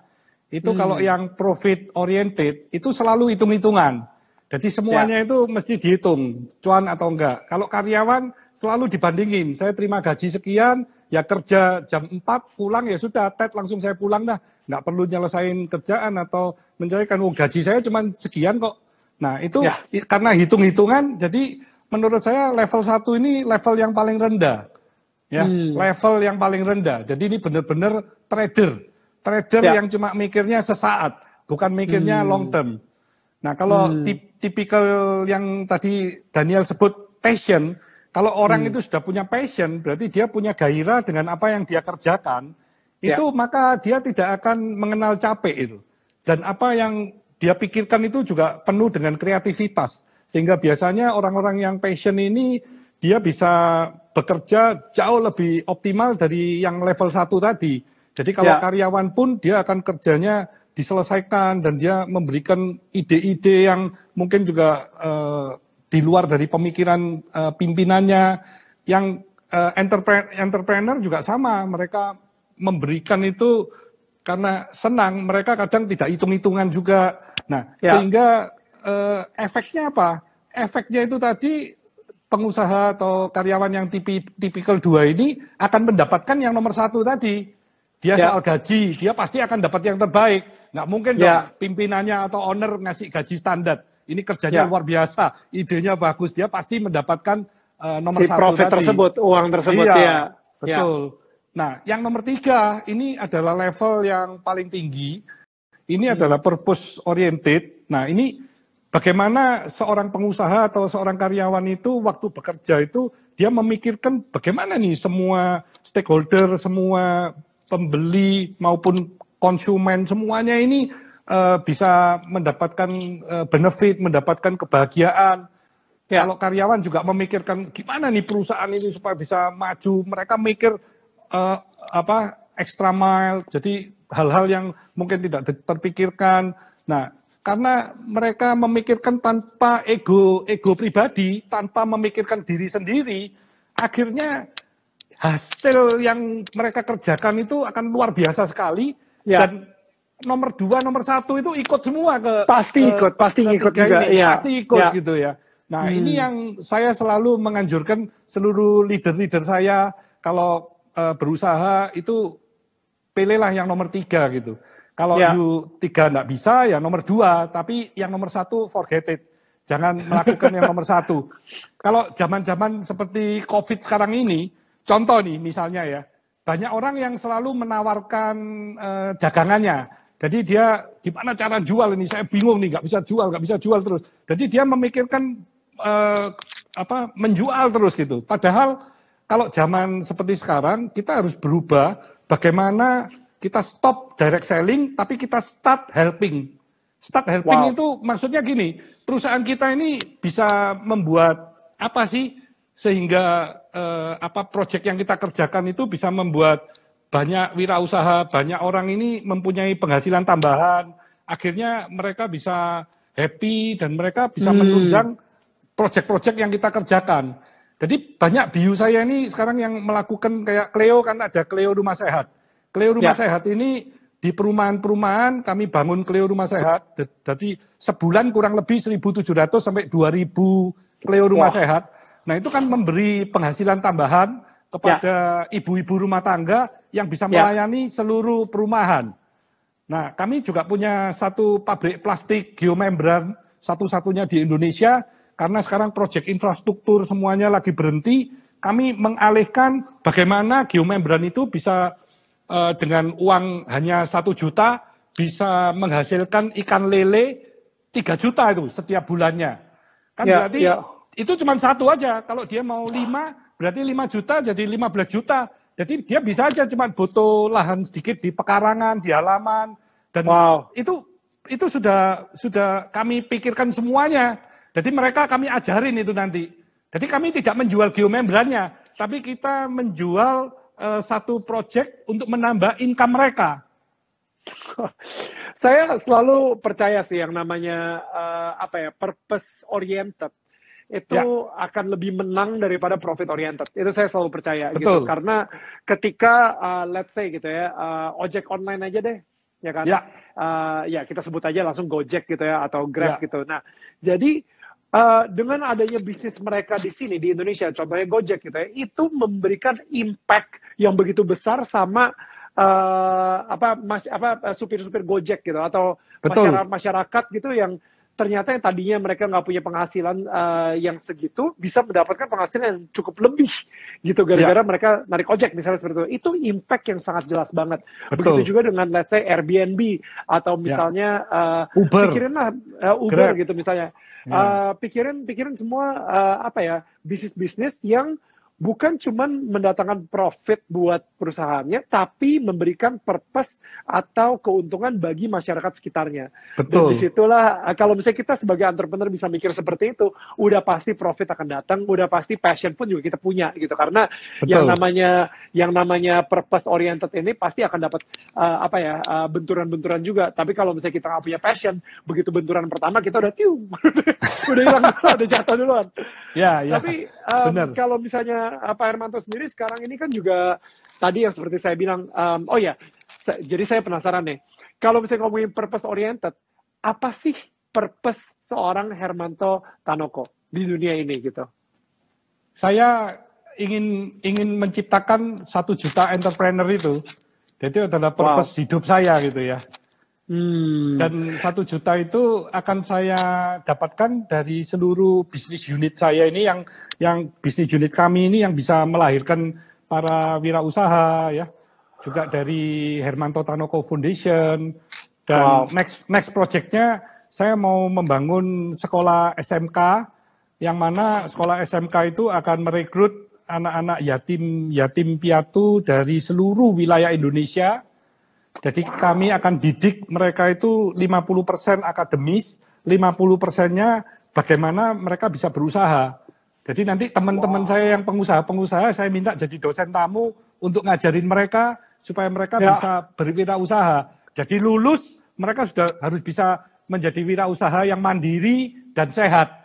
itu kalau yang profit oriented, itu selalu hitung-hitungan. Jadi semuanya itu mesti dihitung, cuan atau enggak. Kalau karyawan selalu dibandingin, saya terima gaji sekian, ya kerja jam 4, pulang ya sudah, langsung saya pulang dah. Nggak perlu nyelesain kerjaan atau mencarikan, gaji saya cuma sekian kok. Nah itu karena hitung-hitungan, jadi menurut saya level 1 ini level yang paling rendah. Level yang paling rendah. Jadi ini benar-benar trader yang cuma mikirnya sesaat, bukan mikirnya long term. Nah kalau tipikal yang tadi Daniel sebut passion, kalau orang itu sudah punya passion, berarti dia punya gairah dengan apa yang dia kerjakan, itu maka dia tidak akan mengenal capek itu. Dan apa yang dia pikirkan itu juga penuh dengan kreativitas. Sehingga biasanya orang-orang yang passion ini, dia bisa bekerja jauh lebih optimal dari yang level 1 tadi. Jadi kalau karyawan pun dia akan kerjanya diselesaikan dan dia memberikan ide-ide yang mungkin juga di luar dari pemikiran pimpinannya. Yang entrepreneur juga sama, mereka memberikan itu karena senang, mereka kadang tidak hitung-hitungan juga. Nah, sehingga efeknya apa? Efeknya itu tadi pengusaha atau karyawan yang tipikal 2 ini akan mendapatkan yang nomor 1 tadi. Dia soal gaji, dia pasti akan dapat yang terbaik. Nggak mungkin dong pimpinannya atau owner ngasih gaji standar. Ini kerjanya luar biasa, idenya bagus, dia pasti mendapatkan nomor 1 profit tadi. tersebut, uang tersebut. Betul. Nah, yang nomor 3 ini adalah level yang paling tinggi. Ini adalah purpose oriented. Nah, ini bagaimana seorang pengusaha atau seorang karyawan itu waktu bekerja itu dia memikirkan bagaimana nih semua stakeholder, semua pembeli maupun konsumen semuanya ini bisa mendapatkan benefit, mendapatkan kebahagiaan. Kalau karyawan juga memikirkan gimana nih perusahaan ini supaya bisa maju, mereka mikir extra mile, jadi hal-hal yang mungkin tidak terpikirkan. Nah, karena mereka memikirkan tanpa ego pribadi, tanpa memikirkan diri sendiri, akhirnya hasil yang mereka kerjakan itu akan luar biasa sekali. Dan nomor 2, nomor 1 itu ikut semua pasti ikut juga. Pasti ikut gitu ya. Nah, ini yang saya selalu menganjurkan seluruh leader-leader saya kalau berusaha itu pilihlah yang nomor 3 gitu. Kalau you 3 nggak bisa, ya nomor 2. Tapi yang nomor 1 forget it. Jangan melakukan yang nomor 1. Kalau zaman-zaman seperti COVID sekarang ini, contoh nih misalnya ya, banyak orang yang selalu menawarkan dagangannya. Jadi dia gimana cara jual ini? Saya bingung nih, nggak bisa jual terus. Jadi dia memikirkan menjual terus gitu. Padahal kalau zaman seperti sekarang, kita harus berubah bagaimana kita stop direct selling, tapi kita start helping. Start helping itu maksudnya gini, perusahaan kita ini bisa membuat apa sih sehingga proyek yang kita kerjakan itu bisa membuat banyak wirausaha, banyak orang ini mempunyai penghasilan tambahan, akhirnya mereka bisa happy dan mereka bisa menunjang proyek-proyek yang kita kerjakan. Jadi banyak bio saya ini sekarang yang melakukan kayak Cleo, kan ada Cleo Rumah Sehat. Cleo Rumah Sehat ini di perumahan-perumahan kami bangun Cleo Rumah Sehat. Jadi sebulan kurang lebih 1.700 sampai 2.000 Cleo Rumah Sehat. Nah itu kan memberi penghasilan tambahan kepada ibu-ibu rumah tangga yang bisa melayani seluruh perumahan. Nah kami juga punya satu pabrik plastik geomembran, satu-satunya di Indonesia. Karena sekarang proyek infrastruktur semuanya lagi berhenti, kami mengalihkan bagaimana geomembran itu bisa dengan uang hanya 1 juta bisa menghasilkan ikan lele 3 juta itu setiap bulannya. Kan berarti itu cuma satu aja. Kalau dia mau 5, berarti 5 juta jadi 15 juta. Jadi dia bisa aja cuma butuh lahan sedikit di pekarangan, di halaman. Dan itu sudah kami pikirkan semuanya. Jadi mereka kami ajarin itu nanti. Jadi kami tidak menjual geomembrannya, tapi kita menjual satu proyek untuk menambah income mereka. Saya selalu percaya sih yang namanya purpose oriented itu akan lebih menang daripada profit oriented. Itu saya selalu percaya. Gitu. Karena ketika let's say gitu ya, ojek online aja deh, ya kan? Kita sebut aja langsung Gojek gitu ya atau Grab gitu. Nah, jadi dengan adanya bisnis mereka di sini di Indonesia, contohnya Gojek gitu ya, itu memberikan impact yang begitu besar sama supir-supir Gojek gitu atau masyarakat gitu yang ternyata yang tadinya mereka nggak punya penghasilan yang segitu bisa mendapatkan penghasilan yang cukup lebih gitu gara-gara mereka narik ojek misalnya seperti itu impact yang sangat jelas banget. Begitu juga dengan let's say Airbnb atau misalnya Uber, pikirinlah Uber gitu misalnya. Pikirin semua bisnis-bisnis yang bukan cuma mendatangkan profit buat perusahaannya, tapi memberikan purpose atau keuntungan bagi masyarakat sekitarnya. Dan disitulah, kalau misalnya kita sebagai entrepreneur bisa mikir seperti itu, udah pasti profit akan datang, udah pasti passion pun juga kita punya gitu. Karena yang namanya purpose oriented ini pasti akan dapat benturan-benturan juga. Tapi kalau misalnya kita nggak punya passion, begitu benturan pertama kita udah udah hilang, udah jatuh duluan. Tapi kalau misalnya Pak Hermanto sendiri sekarang ini kan juga tadi yang seperti saya bilang, jadi saya penasaran nih, kalau misalnya ngomongin purpose oriented, apa sih purpose seorang Hermanto Tanoko di dunia ini gitu? Saya ingin menciptakan 1 juta entrepreneur itu, jadi adalah purpose hidup saya gitu ya. Dan 1 juta itu akan saya dapatkan dari seluruh bisnis unit saya ini yang bisnis unit kami ini yang bisa melahirkan para wirausaha ya. Juga dari Hermanto Tanoko Foundation dan next projectnya saya mau membangun sekolah SMK yang mana sekolah SMK itu akan merekrut anak-anak yatim piatu dari seluruh wilayah Indonesia. Jadi kami akan didik mereka itu 50% akademis, 50%-nya bagaimana mereka bisa berusaha. Jadi nanti teman-teman saya yang pengusaha-pengusaha saya minta jadi dosen tamu untuk ngajarin mereka supaya mereka bisa berwirausaha. Jadi lulus mereka sudah harus bisa menjadi wirausaha yang mandiri dan sehat.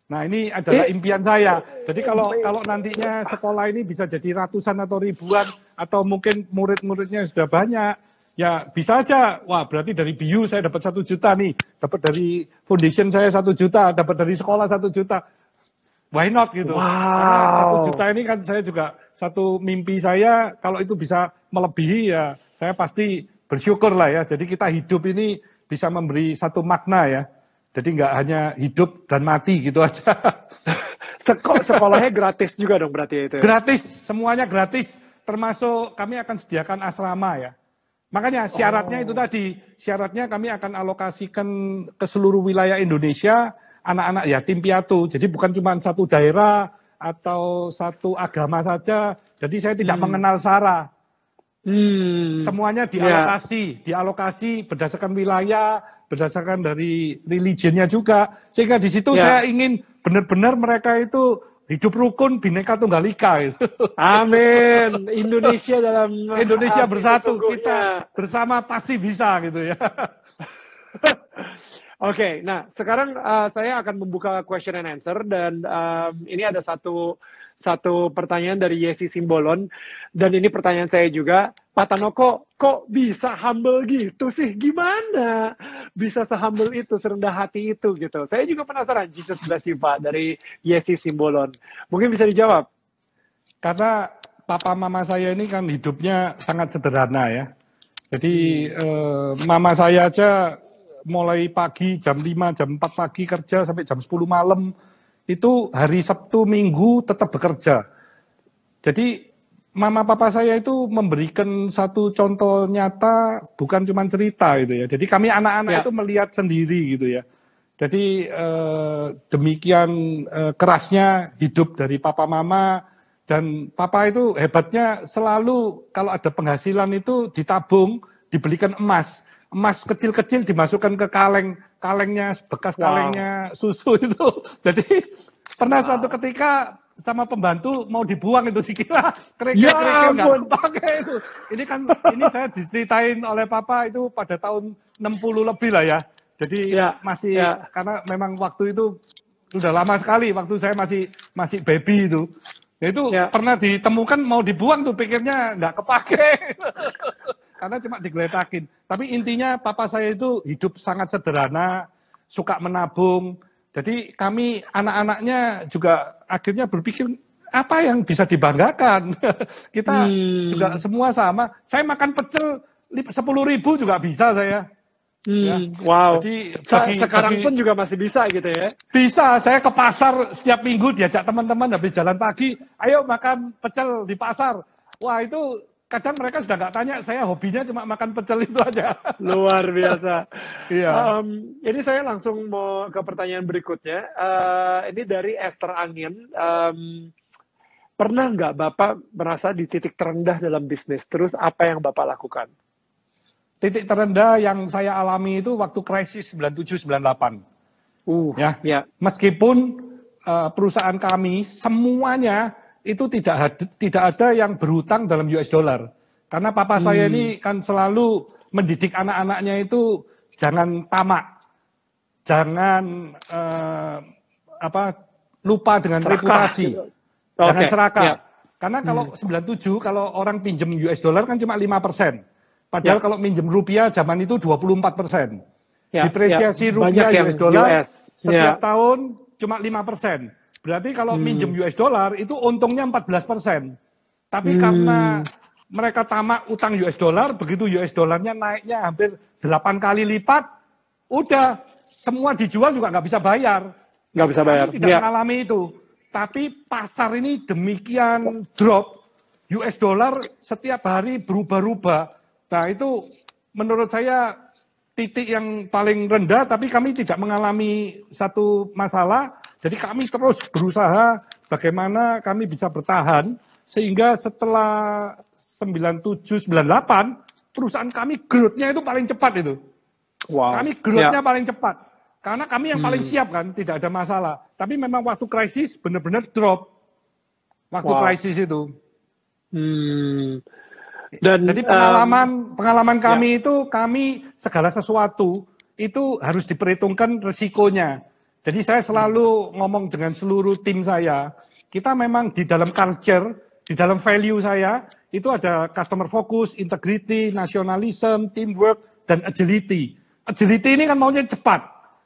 Nah ini adalah impian saya. Jadi kalau nantinya sekolah ini bisa jadi ratusan atau ribuan atau mungkin murid-muridnya sudah banyak, ya bisa aja. Wah berarti dari BU saya dapat 1 juta nih, dapat dari foundation saya 1 juta, dapat dari sekolah 1 juta. Why not gitu? Karena 1 juta ini kan saya juga satu mimpi saya kalau itu bisa melebihi ya saya pasti bersyukur lah ya. Jadi kita hidup ini bisa memberi satu makna ya. Jadi nggak hanya hidup dan mati gitu aja. Sekolahnya gratis juga dong berarti itu ya? Gratis, semuanya gratis. Termasuk kami akan sediakan asrama ya. Makanya syaratnya itu tadi. Syaratnya kami akan alokasikan ke seluruh wilayah Indonesia anak-anak yatim piatu. Jadi bukan cuma satu daerah atau satu agama saja. Jadi saya tidak mengenal sara. Semuanya dialokasi berdasarkan wilayah, berdasarkan dari religionnya juga. Sehingga di situ saya ingin benar-benar mereka itu hidup rukun, bineka tunggal ika. Gitu. Amin. Indonesia bersatu, kita bersama pasti bisa gitu ya. Oke, nah sekarang saya akan membuka question and answer dan ini ada satu pertanyaan dari Yesi Simbolon dan ini pertanyaan saya juga, Pak Tanoko, kok bisa humble gitu sih? Gimana bisa se-humble itu, serendah hati itu gitu? Saya juga penasaran. Jesus bless you, Pak, dari Yesi Simbolon. Mungkin bisa dijawab. Karena papa mama saya ini kan hidupnya sangat sederhana ya. Jadi mama saya aja mulai pagi jam 5, jam 4 pagi kerja sampai jam 10 malam. Itu hari Sabtu Minggu tetap bekerja. Jadi mama papa saya itu memberikan satu contoh nyata, bukan cuma cerita gitu ya. Jadi kami anak-anak itu melihat sendiri gitu ya. Jadi demikian kerasnya hidup dari papa mama, dan papa itu hebatnya selalu kalau ada penghasilan itu ditabung, dibelikan emas. Emas kecil-kecil dimasukkan ke kalengnya, bekas kalengnya susu itu. Jadi pernah suatu ketika sama pembantu mau dibuang itu, dikira kerikil-kerikil nggak kepake itu. Ini saya diceritain oleh papa itu pada tahun 60 lebih lah ya. Jadi karena memang waktu itu sudah lama sekali, waktu saya masih baby itu. Itu pernah ditemukan mau dibuang tuh, pikirnya nggak kepake. Karena cuma digeletakin. Tapi intinya papa saya itu hidup sangat sederhana, suka menabung. Jadi kami anak-anaknya juga akhirnya berpikir apa yang bisa dibanggakan. Kita juga semua sama. Saya makan pecel 10.000 juga bisa saya. Wow. Jadi, sekarang pun juga masih bisa gitu ya? Bisa. Saya ke pasar setiap minggu diajak teman-teman habis jalan pagi, ayo makan pecel di pasar. Wah itu kadang mereka sudah nggak tanya, saya hobinya cuma makan pecel itu aja. Luar biasa. Iya. Ini saya langsung mau ke pertanyaan berikutnya. Ini dari Esther Angin. Pernah nggak Bapak merasa di titik terendah dalam bisnis? Terus apa yang Bapak lakukan? Titik terendah yang saya alami itu waktu krisis 97-98. Meskipun perusahaan kami semuanya itu tidak ada yang berhutang dalam US dollar. Karena papa saya ini kan selalu mendidik anak-anaknya itu jangan tamak, jangan lupa dengan reputasi, jangan serakah. Karena kalau 97 kalau orang pinjam US dollar kan cuma 5%. Padahal kalau minjem rupiah zaman itu 24%. Depresiasi rupiah US dollar setiap tahun cuma 5%. Berarti kalau minjem US dollar itu untungnya 14%. Tapi karena mereka tamak utang US dollar, begitu US dollarnya naiknya hampir 8 kali lipat, udah semua dijual juga nggak bisa bayar. Nggak bisa bayar. Kami tidak mengalami itu. Tapi pasar ini demikian drop, US dollar setiap hari berubah-ubah. Nah itu menurut saya titik yang paling rendah, tapi kami tidak mengalami satu masalah. Jadi kami terus berusaha bagaimana kami bisa bertahan, sehingga setelah 97-98, perusahaan kami growth-nya itu paling cepat itu. Kami growth-nya paling cepat. Karena kami yang paling siap kan, tidak ada masalah. Tapi memang waktu krisis benar-benar drop. Waktu krisis itu. Jadi pengalaman kami itu, kami segala sesuatu itu harus diperhitungkan resikonya. Jadi saya selalu ngomong dengan seluruh tim saya, kita memang di dalam culture, di dalam value saya, itu ada customer focus, integrity, nationalism, teamwork, dan agility. Agility ini kan maunya cepat,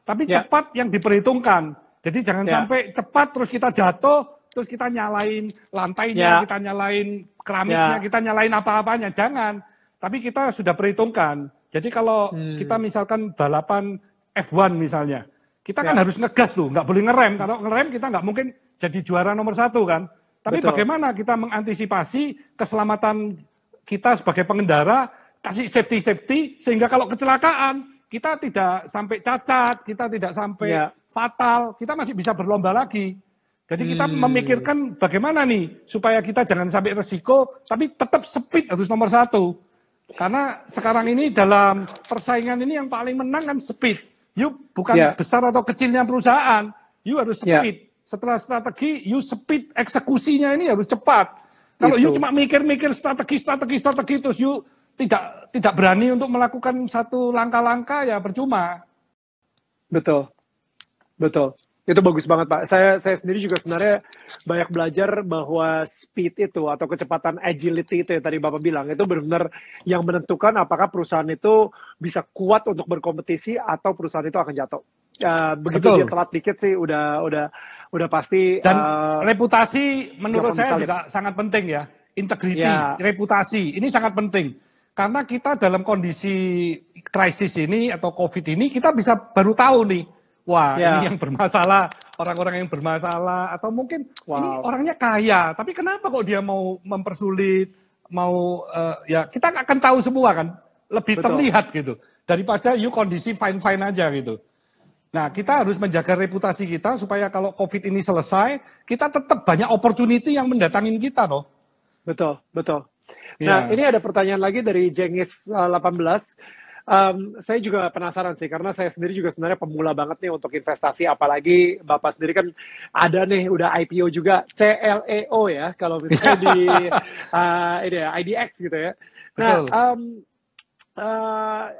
tapi cepat yang diperhitungkan. Jadi jangan sampai cepat terus kita jatuh, terus kita nyalain lantainya, kita nyalain keramiknya, kita nyalain apa-apanya, jangan. Tapi kita sudah perhitungkan. Jadi kalau kita misalkan balapan F1 misalnya, kita kan harus ngegas tuh, nggak boleh ngerem. Kalau ngerem kita nggak mungkin jadi juara nomor 1 kan. Tapi bagaimana kita mengantisipasi keselamatan kita sebagai pengendara, kasih safety, sehingga kalau kecelakaan, kita tidak sampai cacat, kita tidak sampai fatal, kita masih bisa berlomba lagi. Jadi kita memikirkan bagaimana nih supaya kita jangan sampai resiko, tapi tetap speed harus nomor 1. Karena sekarang ini dalam persaingan ini yang paling menang kan speed. You bukan besar atau kecilnya perusahaan, you harus speed. Setelah strategi, you speed eksekusinya ini harus cepat. Kalau you cuma mikir-mikir strategi terus you tidak berani untuk melakukan satu langkah-langkah, ya percuma. Betul. Itu bagus banget, Pak. Saya sendiri juga sebenarnya banyak belajar bahwa speed itu atau kecepatan, agility itu yang tadi Bapak bilang, itu benar-benar yang menentukan apakah perusahaan itu bisa kuat untuk berkompetisi atau perusahaan itu akan jatuh. Begitu dia telat dikit sih udah pasti. Dan reputasi menurut saya juga sangat penting ya. Integriti, reputasi, ini sangat penting. Karena kita dalam kondisi krisis ini atau COVID ini, kita bisa baru tahu nih, wah ini yang bermasalah, orang-orang yang bermasalah, atau mungkin ini orangnya kaya, tapi kenapa kok dia mau mempersulit, ya kita akan tahu semua kan, lebih terlihat gitu, daripada you kondisi fine-fine aja gitu. Nah, kita harus menjaga reputasi kita supaya kalau COVID ini selesai, kita tetap banyak opportunity yang mendatangin kita loh. Betul. Nah, ini ada pertanyaan lagi dari Jengis 18. Saya juga penasaran sih, karena saya sendiri juga sebenarnya pemula banget nih untuk investasi, apalagi Bapak sendiri kan ada nih, udah IPO juga, CLEO ya, kalau misalnya di IDX gitu ya. Nah,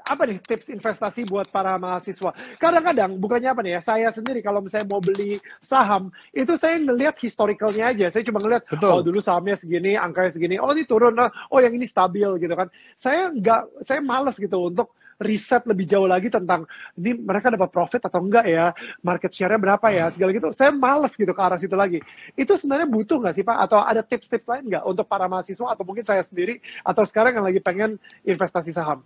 apa nih tips investasi buat para mahasiswa? Kadang-kadang bukannya apa nih ya, saya sendiri kalau misalnya mau beli saham, itu saya ngelihat historicalnya aja. Saya cuma ngelihat, oh dulu sahamnya segini, angkanya segini, oh ini turun, oh yang ini stabil gitu kan. Saya males gitu untuk riset lebih jauh lagi tentang ini mereka dapat profit atau enggak ya, market share-nya berapa ya, segala gitu. Saya males gitu ke arah situ lagi. Itu sebenarnya butuh nggak sih Pak? Atau ada tips-tips lain nggak untuk para mahasiswa atau mungkin saya sendiri atau sekarang yang lagi pengen investasi saham?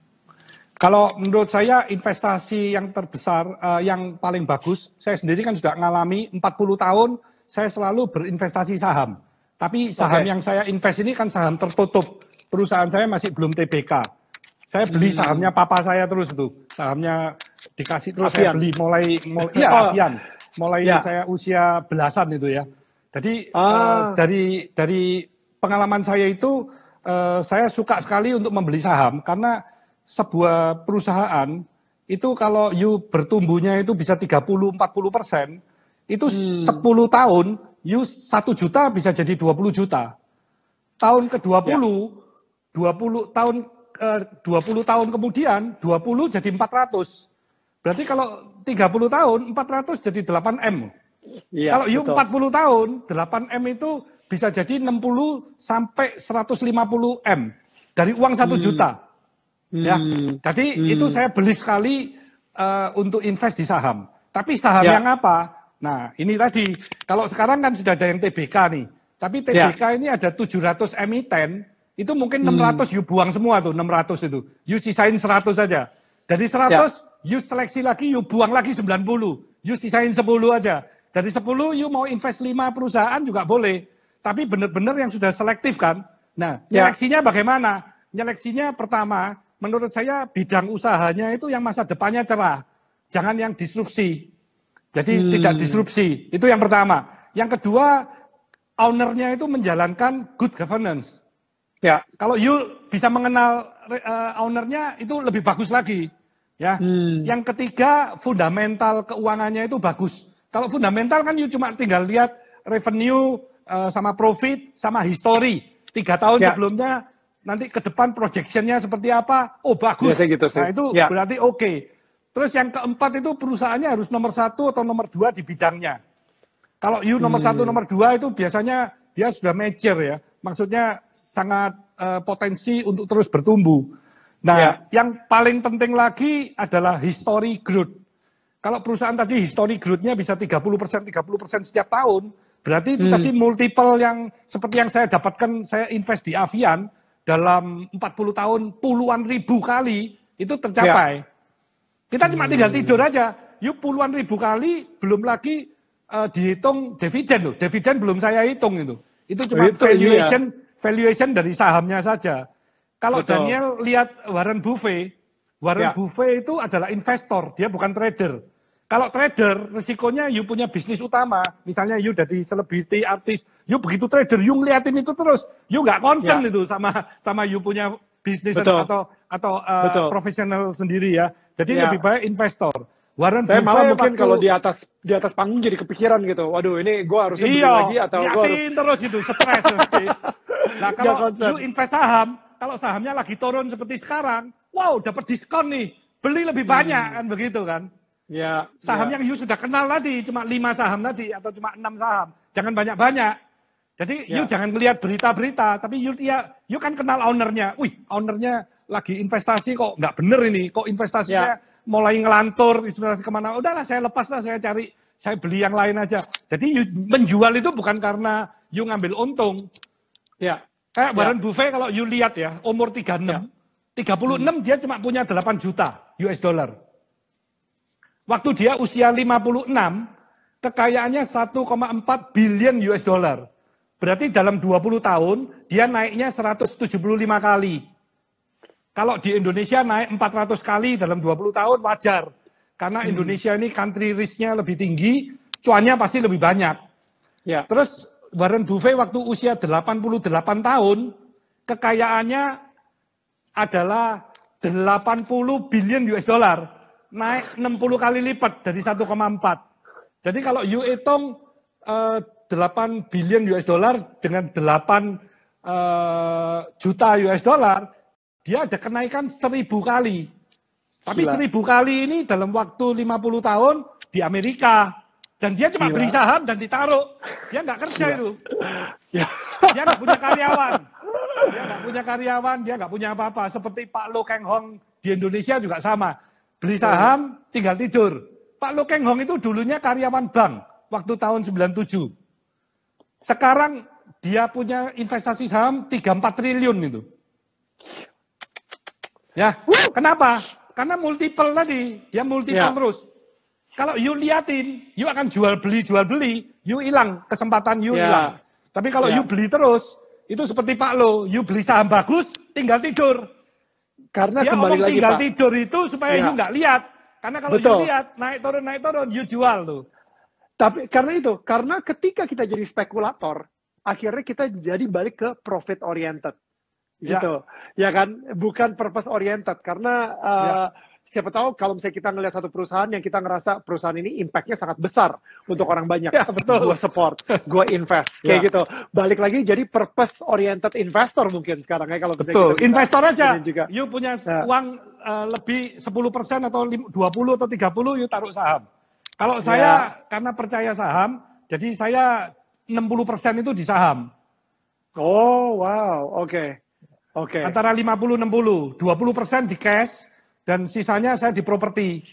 Kalau menurut saya investasi yang terbesar, yang paling bagus, saya sendiri kan sudah ngalami 40 tahun, saya selalu berinvestasi saham. Tapi saham yang saya invest ini kan saham tertutup. Perusahaan saya masih belum TBK. Saya beli sahamnya papa saya terus itu. Sahamnya dikasih terus ASEAN. Saya beli ASEAN. Mulai saya usia belasan itu ya. Jadi dari pengalaman saya itu, saya suka sekali untuk membeli saham. Karena sebuah perusahaan itu kalau you bertumbuhnya itu bisa 30-40%, itu 10 tahun, you 1 juta bisa jadi 20 juta. Tahun ke-20, 20 tahun kemudian, 20 jadi 400. Berarti kalau 30 tahun, 400 jadi 8M. Kalau you 40 tahun, 8M itu bisa jadi 60 sampai 150M. Dari uang 1 juta. Ya, jadi itu saya beli sekali untuk invest di saham. Tapi saham yang apa? Nah, ini tadi, kalau sekarang kan sudah ada yang TBK nih. Tapi TBK ini ada 700 emiten, itu mungkin 600 you buang semua tuh, 600 itu. You sisain 100 aja. Dari 100, you seleksi lagi, you buang lagi 90. You sisain 10 aja. Dari 10, you mau invest 5 perusahaan juga boleh. Tapi benar-benar yang sudah selektif kan. Nah, seleksinya bagaimana? Seleksinya pertama, menurut saya bidang usahanya itu yang masa depannya cerah. Jangan yang disrupsi. Jadi tidak disrupsi. Itu yang pertama. Yang kedua, ownernya itu menjalankan good governance. Ya, kalau you bisa mengenal ownernya itu lebih bagus lagi, ya. Yang ketiga, fundamental keuangannya itu bagus. Kalau fundamental kan you cuma tinggal lihat revenue sama profit sama history 3 tahun sebelumnya, nanti ke depan projectionnya seperti apa? Oh bagus. Gitu sih. Nah itu berarti oke. Terus yang keempat itu perusahaannya harus nomor 1 atau nomor 2 di bidangnya. Kalau you nomor 1, nomor 2 itu biasanya dia sudah mature ya. Maksudnya sangat potensi untuk terus bertumbuh. Nah, yang paling penting lagi adalah history growth. Kalau perusahaan tadi history growth-nya bisa 30% setiap tahun, berarti itu tadi multiple yang seperti yang saya dapatkan, saya invest di Avian dalam 40 tahun puluhan ribu kali itu tercapai. Kita cuma tinggal tidur aja. Yuk puluhan ribu kali, belum lagi dihitung dividen loh. Dividen belum saya hitung itu. Itu cuma valuation dari sahamnya saja. Kalau Daniel lihat Warren Buffett itu adalah investor, dia bukan trader. Kalau trader, resikonya you punya bisnis utama. Misalnya you jadi selebriti, artis, you begitu trader, you ngeliatin itu terus. You nggak concern itu sama you punya bisnis Betul. atau Betul. profesional sendiri ya. Jadi lebih baik investor. Warren Saya Buffett malah mungkin kalau di atas panggung jadi kepikiran gitu. Waduh, ini gue harusnya beli lagi atau gue harus terus itu stres. Nah, kalau you invest saham, kalau sahamnya lagi turun seperti sekarang, wow, dapat diskon nih. Beli lebih banyak kan begitu kan? Ya. Saham yang you sudah kenal tadi, cuma 5 saham tadi atau cuma 6 saham. Jangan banyak-banyak. Jadi you jangan melihat berita-berita, tapi you kan kenal ownernya. Wih, ownernya lagi investasi kok nggak bener ini, kok investasinya mulai ngelantur, investasi kemana, udahlah saya lepas lah, saya beli yang lain aja. Jadi you menjual itu bukan karena you ngambil untung. Ya. Kayak Warren Buffett kalau you lihat ya, umur 36 dia cuma punya 8 juta US dollar. Waktu dia usia 56, kekayaannya 1,4 billion US dollar. Berarti dalam 20 tahun, dia naiknya 175 kali. Kalau di Indonesia naik 400 kali dalam 20 tahun, wajar. Karena Indonesia ini country risk-nya lebih tinggi, cuannya pasti lebih banyak. Ya. Terus Warren Buffett waktu usia 88 tahun, kekayaannya adalah 80 billion US dollar. Naik 60 kali lipat dari 1,4. Jadi kalau you hitung 8 billion US dollar dengan 8 juta US dollar, dia ada kenaikan 1000 kali. Tapi 1000 kali ini dalam waktu 50 tahun di Amerika. Dan dia cuma beli saham dan ditaruh. Dia nggak kerja itu. Dia nggak punya karyawan. Dia nggak punya apa-apa. Seperti Pak Lo Keng Hong di Indonesia juga sama. Beli saham, tinggal tidur. Pak Lo Keng Hong itu dulunya karyawan bank waktu tahun 97. Sekarang dia punya investasi saham 3-4 triliun itu. Ya, kenapa? Karena multiple tadi, dia multiple terus. Kalau you liatin, you akan jual beli, you hilang, kesempatan you hilang. Tapi kalau you beli terus, itu seperti Pak Lo, you beli saham bagus, tinggal tidur. Karena dia kembali lagi tinggal Pak. tidur itu supaya you nggak lihat. Karena kalau you lihat, naik turun, you jual tuh. Tapi karena ketika kita jadi spekulator, akhirnya kita jadi balik ke profit oriented. Gitu. Ya kan? Bukan purpose oriented. Karena siapa tahu kalau misalnya kita ngelihat satu perusahaan yang kita ngerasa perusahaan ini impact-nya sangat besar untuk orang banyak. Ya, betul. Gue support, gue invest. Kayak gitu. Balik lagi jadi purpose oriented investor mungkin sekarang ya. Kalau betul. Kita investor aja. Juga. You punya uang lebih 10% atau 20 atau 30, you taruh saham. Kalau saya karena percaya saham, jadi saya 60% itu di saham. Oh, wow. Oke. Antara 50-60. 20% di cash, dan sisanya saya di properti.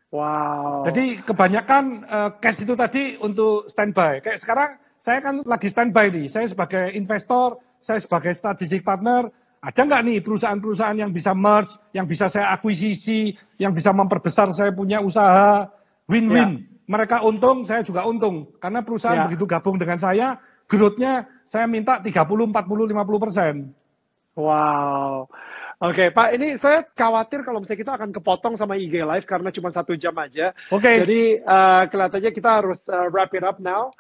Wow. Jadi kebanyakan cash itu tadi untuk standby. Kayak sekarang saya kan lagi standby nih. Saya sebagai investor, saya sebagai strategic partner. Ada nggak nih perusahaan-perusahaan yang bisa merge, yang bisa saya akuisisi, yang bisa memperbesar saya punya usaha, win-win. Mereka untung, saya juga untung. Karena perusahaan begitu gabung dengan saya, growth-nya saya minta 30, 40, 50%. Wow. Oke, Pak, ini saya khawatir kalau misalnya kita akan kepotong sama IG Live karena cuma 1 jam aja. Jadi kelihatannya kita harus wrap it up now.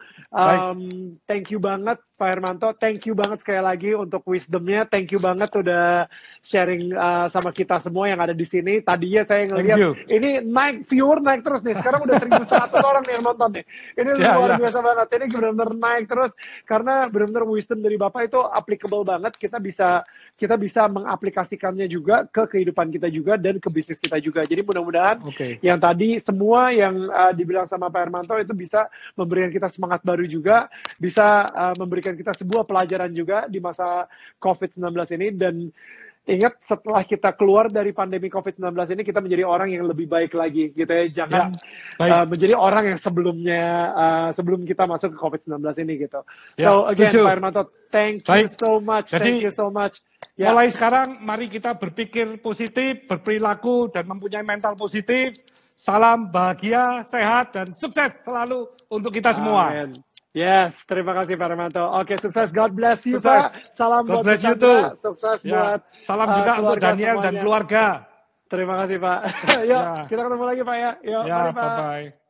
Thank you banget Pak Hermanto, thank you banget sekali lagi untuk wisdomnya, thank you banget udah sharing sama kita semua yang ada di sini. Tadinya saya ngelihat ini viewer naik terus nih, sekarang udah 1.100 orang nih yang nonton nih. Ini luar biasa banget, ini benar-benar naik terus karena benar-benar wisdom dari Bapak itu applicable banget. Kita bisa mengaplikasikannya juga ke kehidupan kita juga dan ke bisnis kita juga. Jadi mudah-mudahan yang tadi semua yang dibilang sama Pak Hermanto itu bisa memberikan kita semangat baru juga, bisa memberikan kita sebuah pelajaran juga di masa COVID-19 ini. Dan ingat, setelah kita keluar dari pandemi COVID-19 ini, kita menjadi orang yang lebih baik lagi gitu ya. Jangan menjadi orang yang sebelum kita masuk ke COVID-19 ini gitu. So again, Pak Hermanto, thank you so much. Thank you so much. Mulai sekarang, mari kita berpikir positif, berperilaku, dan mempunyai mental positif. Salam bahagia, sehat, dan sukses selalu untuk kita semua. Amen. Yes, terima kasih Pak Hermanto. Oke, sukses. God bless you, Pak. Salam buat Cassandra. Sukses buat salam juga untuk Daniel semuanya. Dan keluarga. Terima kasih, Pak. Yuk, kita ketemu lagi, Pak ya. Yuk, mari, Pak. Bye-bye.